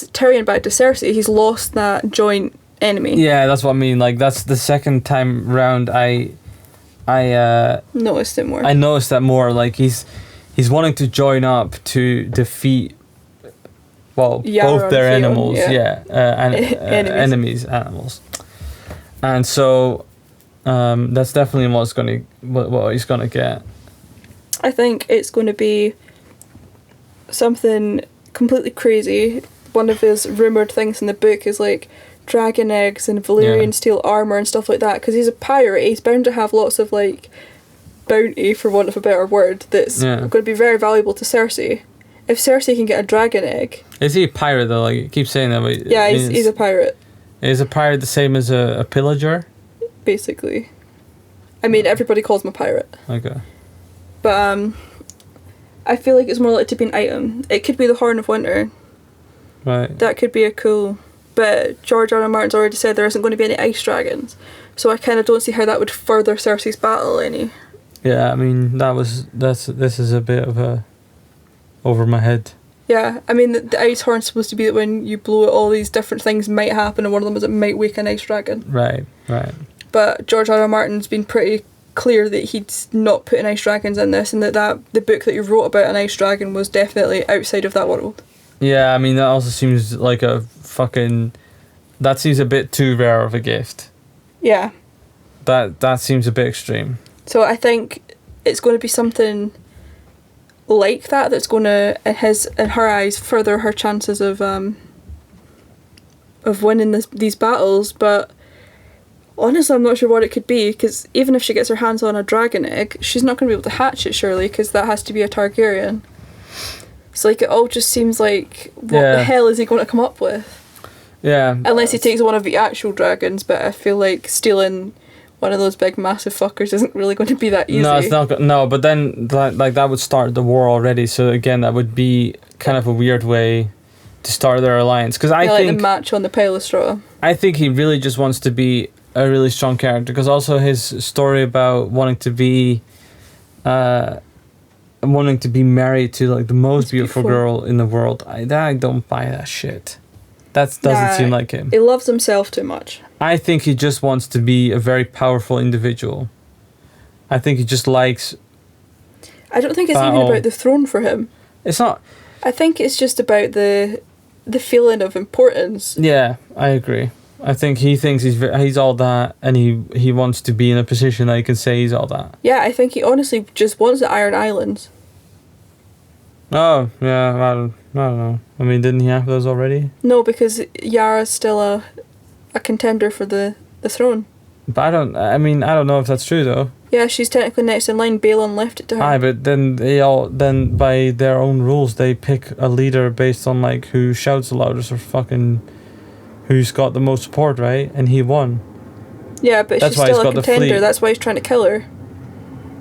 Tyrion back to Cersei, he's lost that joint enemy. Yeah, that's what I mean. Like, that's the second time round I noticed it more. I noticed that more. Like, he's wanting to join up to defeat, well, Yara both their and Theon, animals, enemies, animals, and so that's definitely what he's gonna get. I think it's going to be something completely crazy. One of his rumoured things in the book is like dragon eggs and Valyrian steel armour and stuff like that, because he's a pirate, he's bound to have lots of like bounty, for want of a better word, that's going to be very valuable to Cersei. If Cersei can get a dragon egg... Is he a pirate though? Like, you keep saying that, but yeah, he's a pirate. Is a pirate the same as a pillager? Basically. I mean, everybody calls him a pirate. Okay. But I feel like it's more likely to be an item. It could be the Horn of Winter. Right. That could be a cool... But George R. R. Martin's already said there isn't going to be any ice dragons. So I kind of don't see how that would further Cersei's battle any. Yeah, I mean, this is a bit of a... over my head. Yeah, I mean, the ice horn's supposed to be that when you blow it, all these different things might happen, and one of them is it might wake an ice dragon. Right. But George R. R. Martin's been pretty clear that he'd not putting ice dragons in this, and that the book that he wrote about an ice dragon was definitely outside of that world. Yeah, I mean, that also seems like a fucking... That seems a bit too rare of a gift. Yeah. That seems a bit extreme. So I think it's going to be something like that's going to, in her eyes, further her chances of winning these battles, but... Honestly, I'm not sure what it could be, because even if she gets her hands on a dragon egg, she's not going to be able to hatch it, surely, because that has to be a Targaryen. So, like, it all just seems like, what the hell is he going to come up with? Yeah. Unless he takes one of the actual dragons, but I feel like stealing one of those big, massive fuckers isn't really going to be that easy. No, it's not. No, but then, that would start the war already, so again, that would be kind of a weird way to start their alliance. Because I think... like the match on the pile of straw. I think he really just wants to be a really strong character, because also his story about wanting to be married to like the most beautiful girl in the world, I don't buy that shit. That doesn't seem like him. He loves himself too much. I think he just wants to be a very powerful individual. I think he just likes... I don't think it's even about the throne for him. It's not... I think it's just about the feeling of importance. Yeah, I agree. I think he thinks he's all that, and he wants to be in a position that he can say he's all that. Yeah, I think he honestly just wants the Iron Islands. Oh, yeah, I don't know. I mean, didn't he have those already? No, because Yara's still a contender for the throne. But I don't know if that's true, though. Yeah, she's technically next in line. Balon left it to her. Aye, but then then by their own rules, they pick a leader based on, like, who shouts the loudest or fucking... who's got the most support, right? And he won. Yeah, but she's still a contender. That's why he's trying to kill her.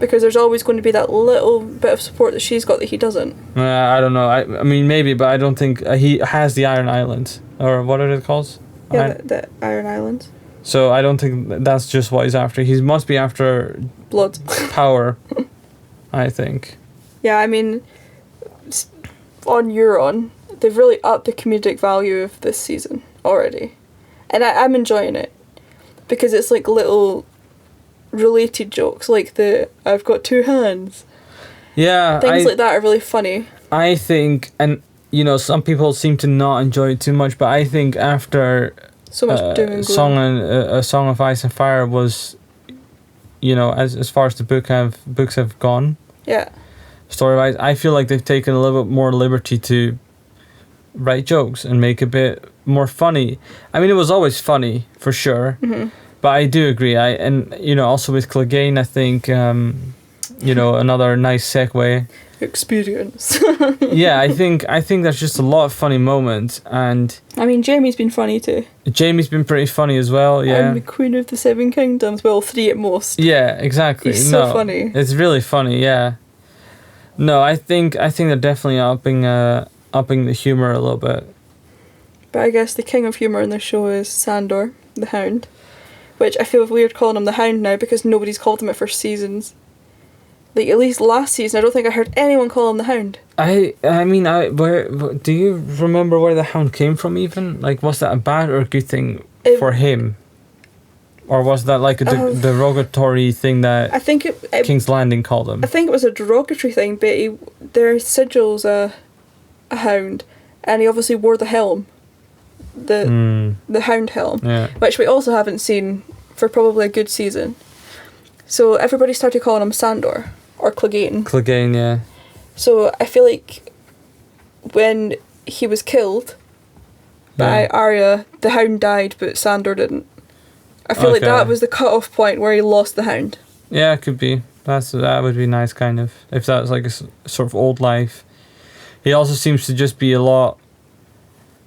Because there's always going to be that little bit of support that she's got that he doesn't. I don't know. I mean, maybe, but I don't think... he has the Iron Islands. Or what are they called? Yeah, the Iron Islands. So I don't think that's just what he's after. He must be after... blood. Power, I think. Yeah, I mean... on Euron, they've really upped the comedic value of this season already, and I'm enjoying it because it's like little related jokes, like the I've got two hands. Yeah, things like that are really funny. I think, and you know, some people seem to not enjoy it too much, but I think after so much doom and gloom. A Song of Ice and Fire was, you know, as far as the books have gone. Yeah. Story-wise, I feel like they've taken a little bit more liberty to write jokes and make a bit more funny. I mean, it was always funny for sure, but I do agree. And you know, also with Clegane, I think you know, another nice segue. Experience. Yeah, I think there's just a lot of funny moments, and I mean, Jaime's been funny too. Jamie's been pretty funny as well. Yeah, I'm the Queen of the Seven Kingdoms. Well, 3 at most. Yeah, exactly. He's so funny. It's really funny. Yeah. No, I think they're definitely upping the humor a little bit. But I guess the king of humour in the show is Sandor, the Hound, which I feel weird calling him the Hound now because nobody's called him it for seasons. Like, at least last season, I don't think I heard anyone call him the Hound. I mean, where do you remember where the Hound came from? Even like, was that a bad or a good thing for him, or was that like a derogatory thing that I think King's Landing called him? I think it was a derogatory thing, but their sigil's a hound, and he obviously wore the helm, the Hound helm, which we also haven't seen for probably a good season. So everybody started calling him Sandor or Clegane. Clegane, yeah. So I feel like when he was killed by Arya, the Hound died, but Sandor didn't. I feel like that was the cut-off point where he lost the Hound. Yeah, it could be. That would be nice, kind of. If that was like a sort of old life. He also seems to just be a lot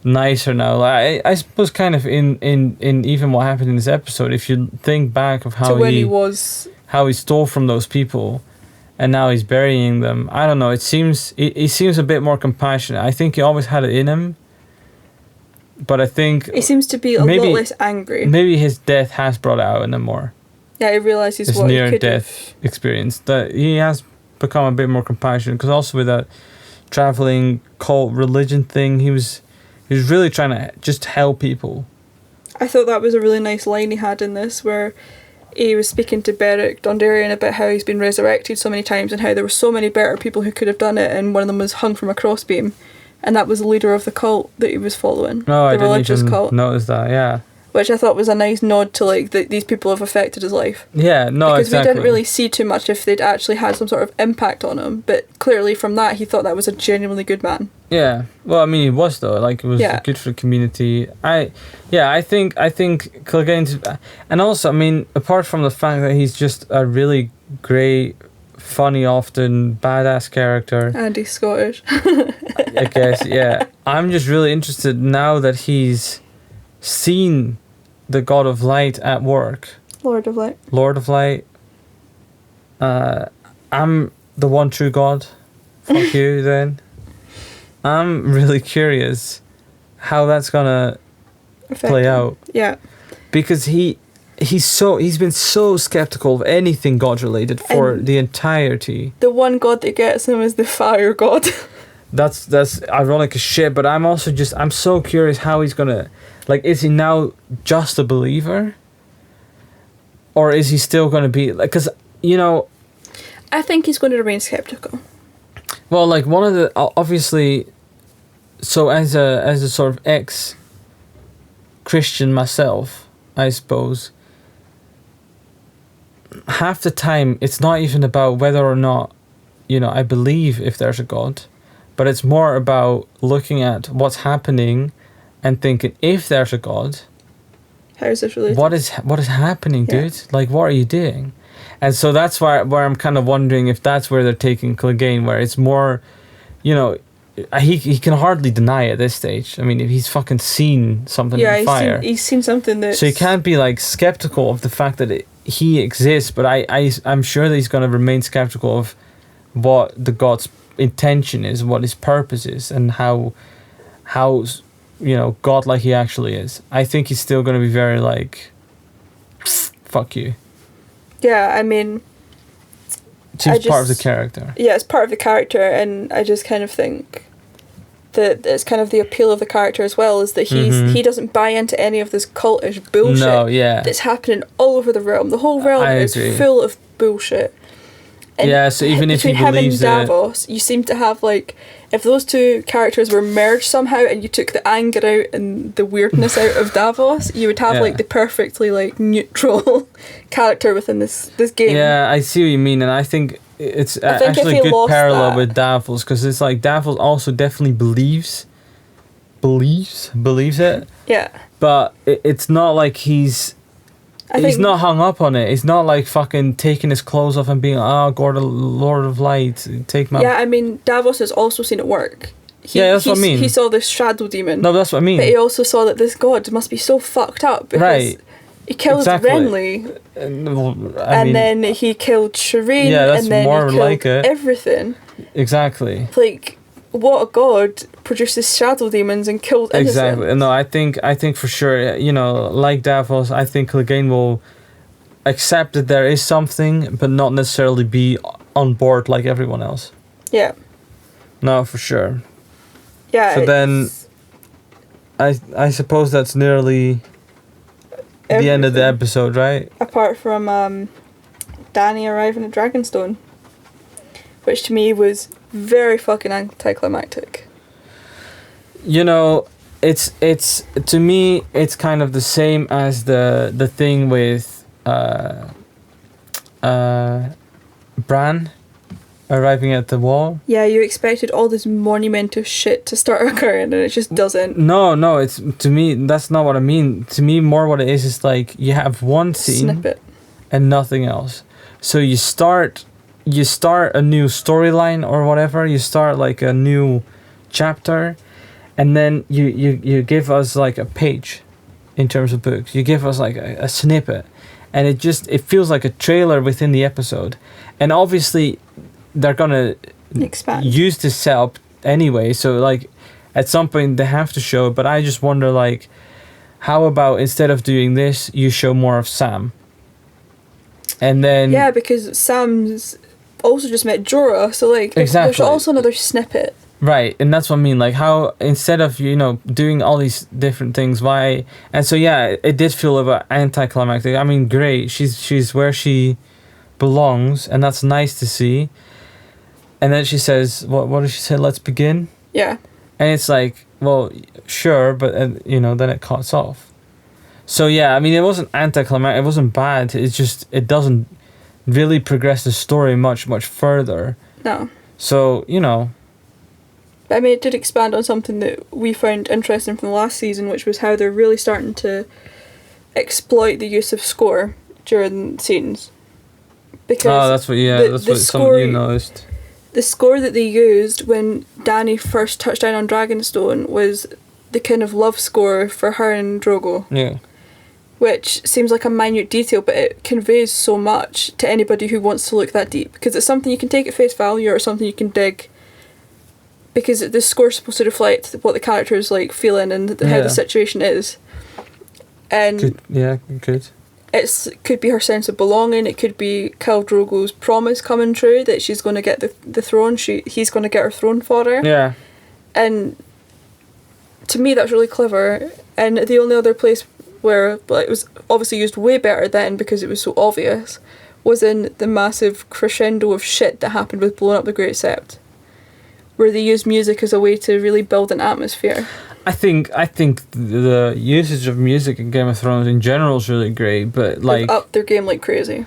nicer now. Like, I suppose kind of in even what happened in this episode, if you think back of how he stole from those people and now he's burying them, I don't know, he seems a bit more compassionate. I think he always had it in him, but I think he seems to be a lot less angry. Maybe his death has brought it out in him more. Yeah, he realises what he could near-death experience, that he has become a bit more compassionate, because also with that travelling cult religion thing, he was really trying to just help people. I thought that was a really nice line he had in this, where he was speaking to Beric Dondarrion about how he's been resurrected so many times and how there were so many better people who could have done it, and one of them was hung from a crossbeam, and that was the leader of the cult that he was following. Oh, I didn't even notice that, yeah. Which I thought was a nice nod to, like, these people have affected his life. Yeah, no, because exactly. we didn't really see too much if they'd actually had some sort of impact on him, but clearly from that he thought that was a genuinely good man. Yeah, well, I mean, he was, though. Like, it was good for the community. I think Clegane's, and also, I mean, apart from the fact that he's just a really great, funny, often badass character, and he's Scottish. I guess, yeah. I'm just really interested now that he's seen the God of Light at work. Lord of Light. I'm the one true God. Fuck you, then. I'm really curious how that's gonna play out. Yeah. Because he's been so skeptical of anything God related for the entirety. The one God that gets him is the fire God. That's ironic as shit, but I'm so curious how he's gonna, like, is he now just a believer? Or is he still gonna be, like, because, you know, I think he's going to remain skeptical. Well, like, one of the, obviously, so as a sort of ex-Christian myself, I suppose, half the time it's not even about whether or not, you know, I believe if there's a God, but it's more about looking at what's happening and thinking, if there's a God, how is this related? What is happening, dude? Like, what are you doing? And so that's where I'm kind of wondering if that's where they're taking Clegane, where it's more, you know, he can hardly deny at this stage. I mean, if he's fucking seen something in fire. He's seen something that. So he can't be, like, skeptical of the fact that he exists, but I'm sure that he's going to remain skeptical of what the God's intention is, what his purpose is, and how you know, godlike he actually is. I think he's still going to be very, like, fuck you. Yeah, I mean, it seems part of the character. Yeah, it's part of the character, and I just kind of think that it's kind of the appeal of the character as well, is that he doesn't buy into any of this cultish bullshit that's happening all over the realm. The whole realm is full of bullshit. And yeah, so even if he believes him and Davos, you seem to have, like, if those two characters were merged somehow and you took the anger out and the weirdness out of Davos, you would have like the perfectly, like, neutral character within this game. Yeah, I see what you mean, and I think it's actually a good parallel with Davos, because it's like Davos also definitely believes it. Yeah. But it's not like he's not hung up on it. He's not like fucking taking his clothes off and being, Lord of Light, take my... Yeah, I mean, Davos has also seen it work. That's what I mean. He saw this shadow demon. No, that's what I mean. But he also saw that this god must be so fucked up because he killed Renly. And then he killed Shireen. Yeah, that's and then more he killed like it. Everything. Exactly. Like, what a god produces shadow demons and kills innocent. Exactly. No, I think for sure, you know, like Davos, I think Clegane will accept that there is something, but not necessarily be on board like everyone else. Yeah. No, for sure. Yeah. So then, I suppose that's nearly the end of the episode, right? Apart from Dany arriving at Dragonstone, which to me was very fucking anticlimactic. You know, it's to me it's kind of the same as the thing with Bran arriving at the wall. Yeah, you expected all this monumental shit to start occurring, and it just doesn't. No, it's, to me, that's not what I mean. To me, more what it is like you have one scene Snippet. and nothing else. So you start a new storyline or whatever. You start like a new chapter, and then you give us like a page in terms of books. You give us like a snippet, and it feels like a trailer within the episode. And obviously they're gonna Expand. use this setup anyway, so like at some point they have to show it. But I just wonder, like, how about instead of doing this, you show more of Sam? And then Yeah, because Sam's also just met Jorah, so like Exactly. there's also another snippet. right, and that's what I mean. Like, how instead of doing all these different things, why? And so yeah, it did feel a bit anticlimactic. I mean, great, she's where she belongs, and that's nice to see. And then she says, what did she say? Let's begin. Yeah. And it's like, well, sure, but then it cuts off. So yeah, I mean, it wasn't anticlimactic. It wasn't bad. It's just it doesn't really progress the story much further. No. So But I mean, it did expand on something that we found interesting from the last season, which was how they're really starting to exploit the use of score during scenes. Because that's what something score, you noticed. The score that they used when Dany first touched down on Dragonstone was the kind of love score for her and Drogo. Yeah. Which seems like a minute detail, but it conveys so much to anybody who wants to look that deep. Because it's something you can take at face value, or something you can dig. Because the score's supposed to reflect what the character is like feeling and how the situation is. And good. It could be her sense of belonging. It could be Khal Drogo's promise coming true that she's going to get the throne. He's going to get her throne for her. Yeah. And to me, that's really clever. And the only other place where it was obviously used way better then because it was so obvious was in the massive crescendo of shit that happened with blowing up the Great Sept, where they used music as a way to really build an atmosphere. I think the usage of music in Game of Thrones in general is really great, but like they've upped their game like crazy.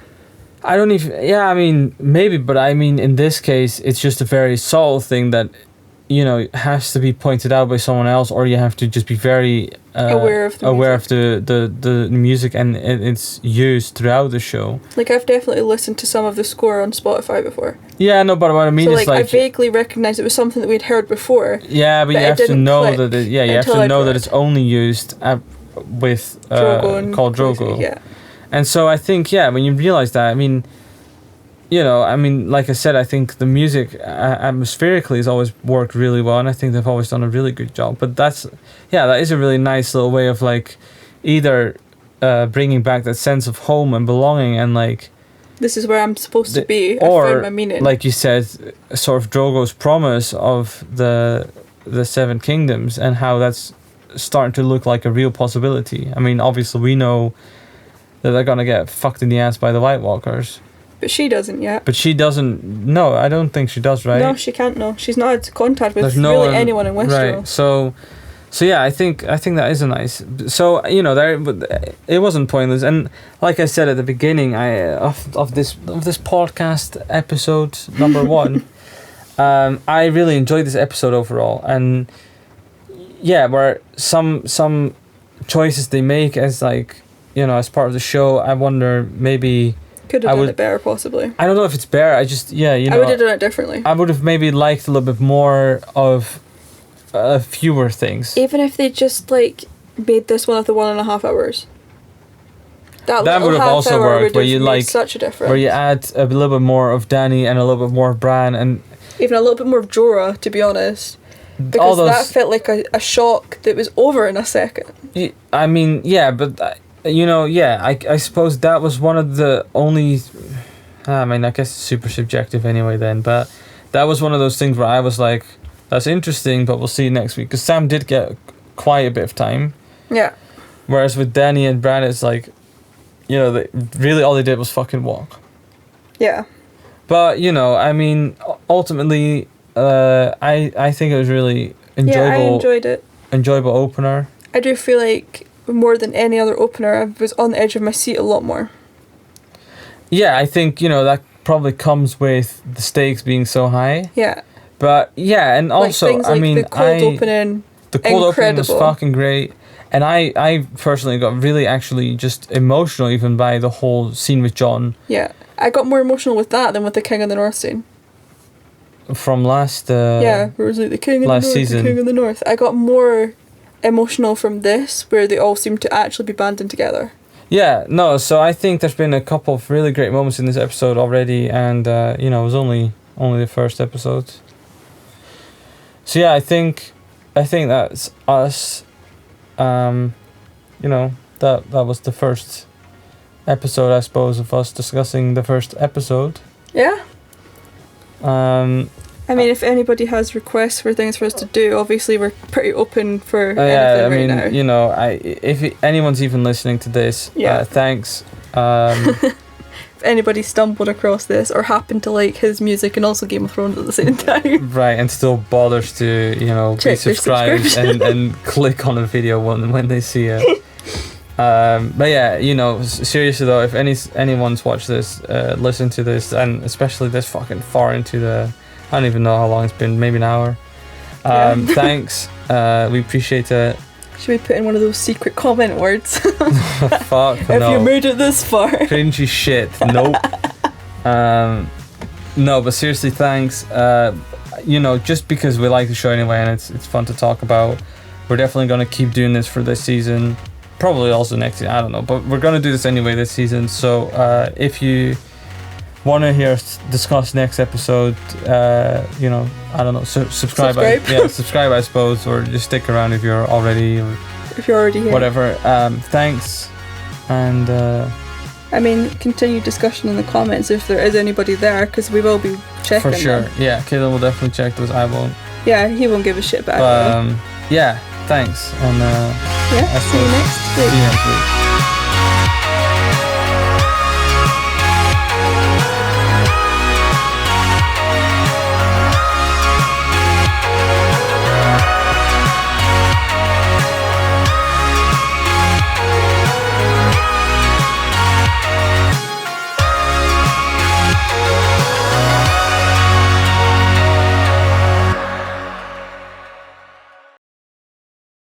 I don't even. Yeah, I mean maybe, but I mean in this case, it's just a very subtle thing that has to be pointed out by someone else, or you have to just be very aware of the music and it's used throughout the show. Like I've definitely listened to some of the score on Spotify before. Yeah, no, but what I mean so is I vaguely recognised it was something that we'd heard before. Yeah, but you have to know that it's only used with called Drogo. Yeah. And so I think when you realise that, I mean, like I said, I think the music atmospherically has always worked really well, and I think they've always done a really good job. But that is a really nice little way of like either bringing back that sense of home and belonging, and like this is where I'm supposed to be. Or I found my meaning. Like you said, sort of Drogo's promise of the Seven Kingdoms and how that's starting to look like a real possibility. I mean, obviously we know that they're gonna get fucked in the ass by the White Walkers. But she doesn't yet. But she doesn't. No, I don't think she does. Right? No, she can't. No, she's not had contact with anyone in Westeros. Right. So yeah, I think that is a nice. So it wasn't pointless, and like I said at the beginning, of this podcast episode number 1, I really enjoyed this episode overall, and where some choices they make as as part of the show, I wonder maybe. Could have done it better, possibly. I don't know if it's better. I just, I would have done it differently. I would have maybe liked a little bit more of fewer things. Even if they just, made this one of the 1.5 hours. That would have also worked, where you, such a difference. Where you add a little bit more of Dany and a little bit more of Bran, and... Even a little bit more of Jorah, to be honest. Because that felt like a shock that was over in a second. I mean, yeah, but... I suppose that was one of the only... I mean, I guess it's super subjective anyway then, but that was one of those things where I was like, that's interesting, but we'll see next week. Because Sam did get quite a bit of time. Yeah. Whereas with Danny and Brad, it's like, you know, really all they did was fucking walk. Yeah. But, you know, I mean, ultimately, I think it was really enjoyable. Yeah, I enjoyed it. Enjoyable opener. I do feel like more than any other opener, I was on the edge of my seat a lot more. Yeah, I think, you know, that probably comes with the stakes being so high. Yeah. But, yeah, and also, like things like I mean, the cold opening, the cold opening incredible. was fucking great. And I personally got really actually just emotional even by the whole scene with John. Yeah. I got more emotional with that than with the King of the North scene. From last... yeah, where it was like the King of the last North, season. the King of the North. I got more emotional from this, where they all seem to actually be banding together. Yeah, no, so I think there's been a couple of really great moments in this episode already, and, you know, it was only the first episode. So yeah, I think that's us. You know, that was the first episode, I suppose, of us discussing the first episode. Yeah. I mean, if anybody has requests for things for us to do, obviously we're pretty open for anything yeah, I mean, now. you know, if anyone's even listening to this, thanks. If anybody stumbled across this or happened to like his music and also Game of Thrones at the same time. Right, and still bothers to, you know, check be subscribed and click on a video when they see it. But yeah, you know, seriously though, if anyone's watched this, listen to this, and especially this fucking far into the... I don't even know how long it's been, maybe an hour. Thanks, we appreciate it. Should we put in one of those secret comment words? Fuck, if you made it this far. Cringy shit, nope. No, but seriously, thanks. You know, just because we like the show anyway and it's fun to talk about, we're definitely going to keep doing this for this season. Probably also next season, I don't know. But we're going to do this anyway this season. So if you want to hear us discuss next episode, you know, I don't know, subscribe. Subscribe, I suppose, or just stick around if you're already here. Whatever. Thanks. And I mean, continue discussion in the comments if there is anybody there, because we will be checking for sure. them. Yeah, Kaden will definitely check those. I won't. Yeah, he won't give a shit back. Yeah, thanks. And see you next week. See you next week.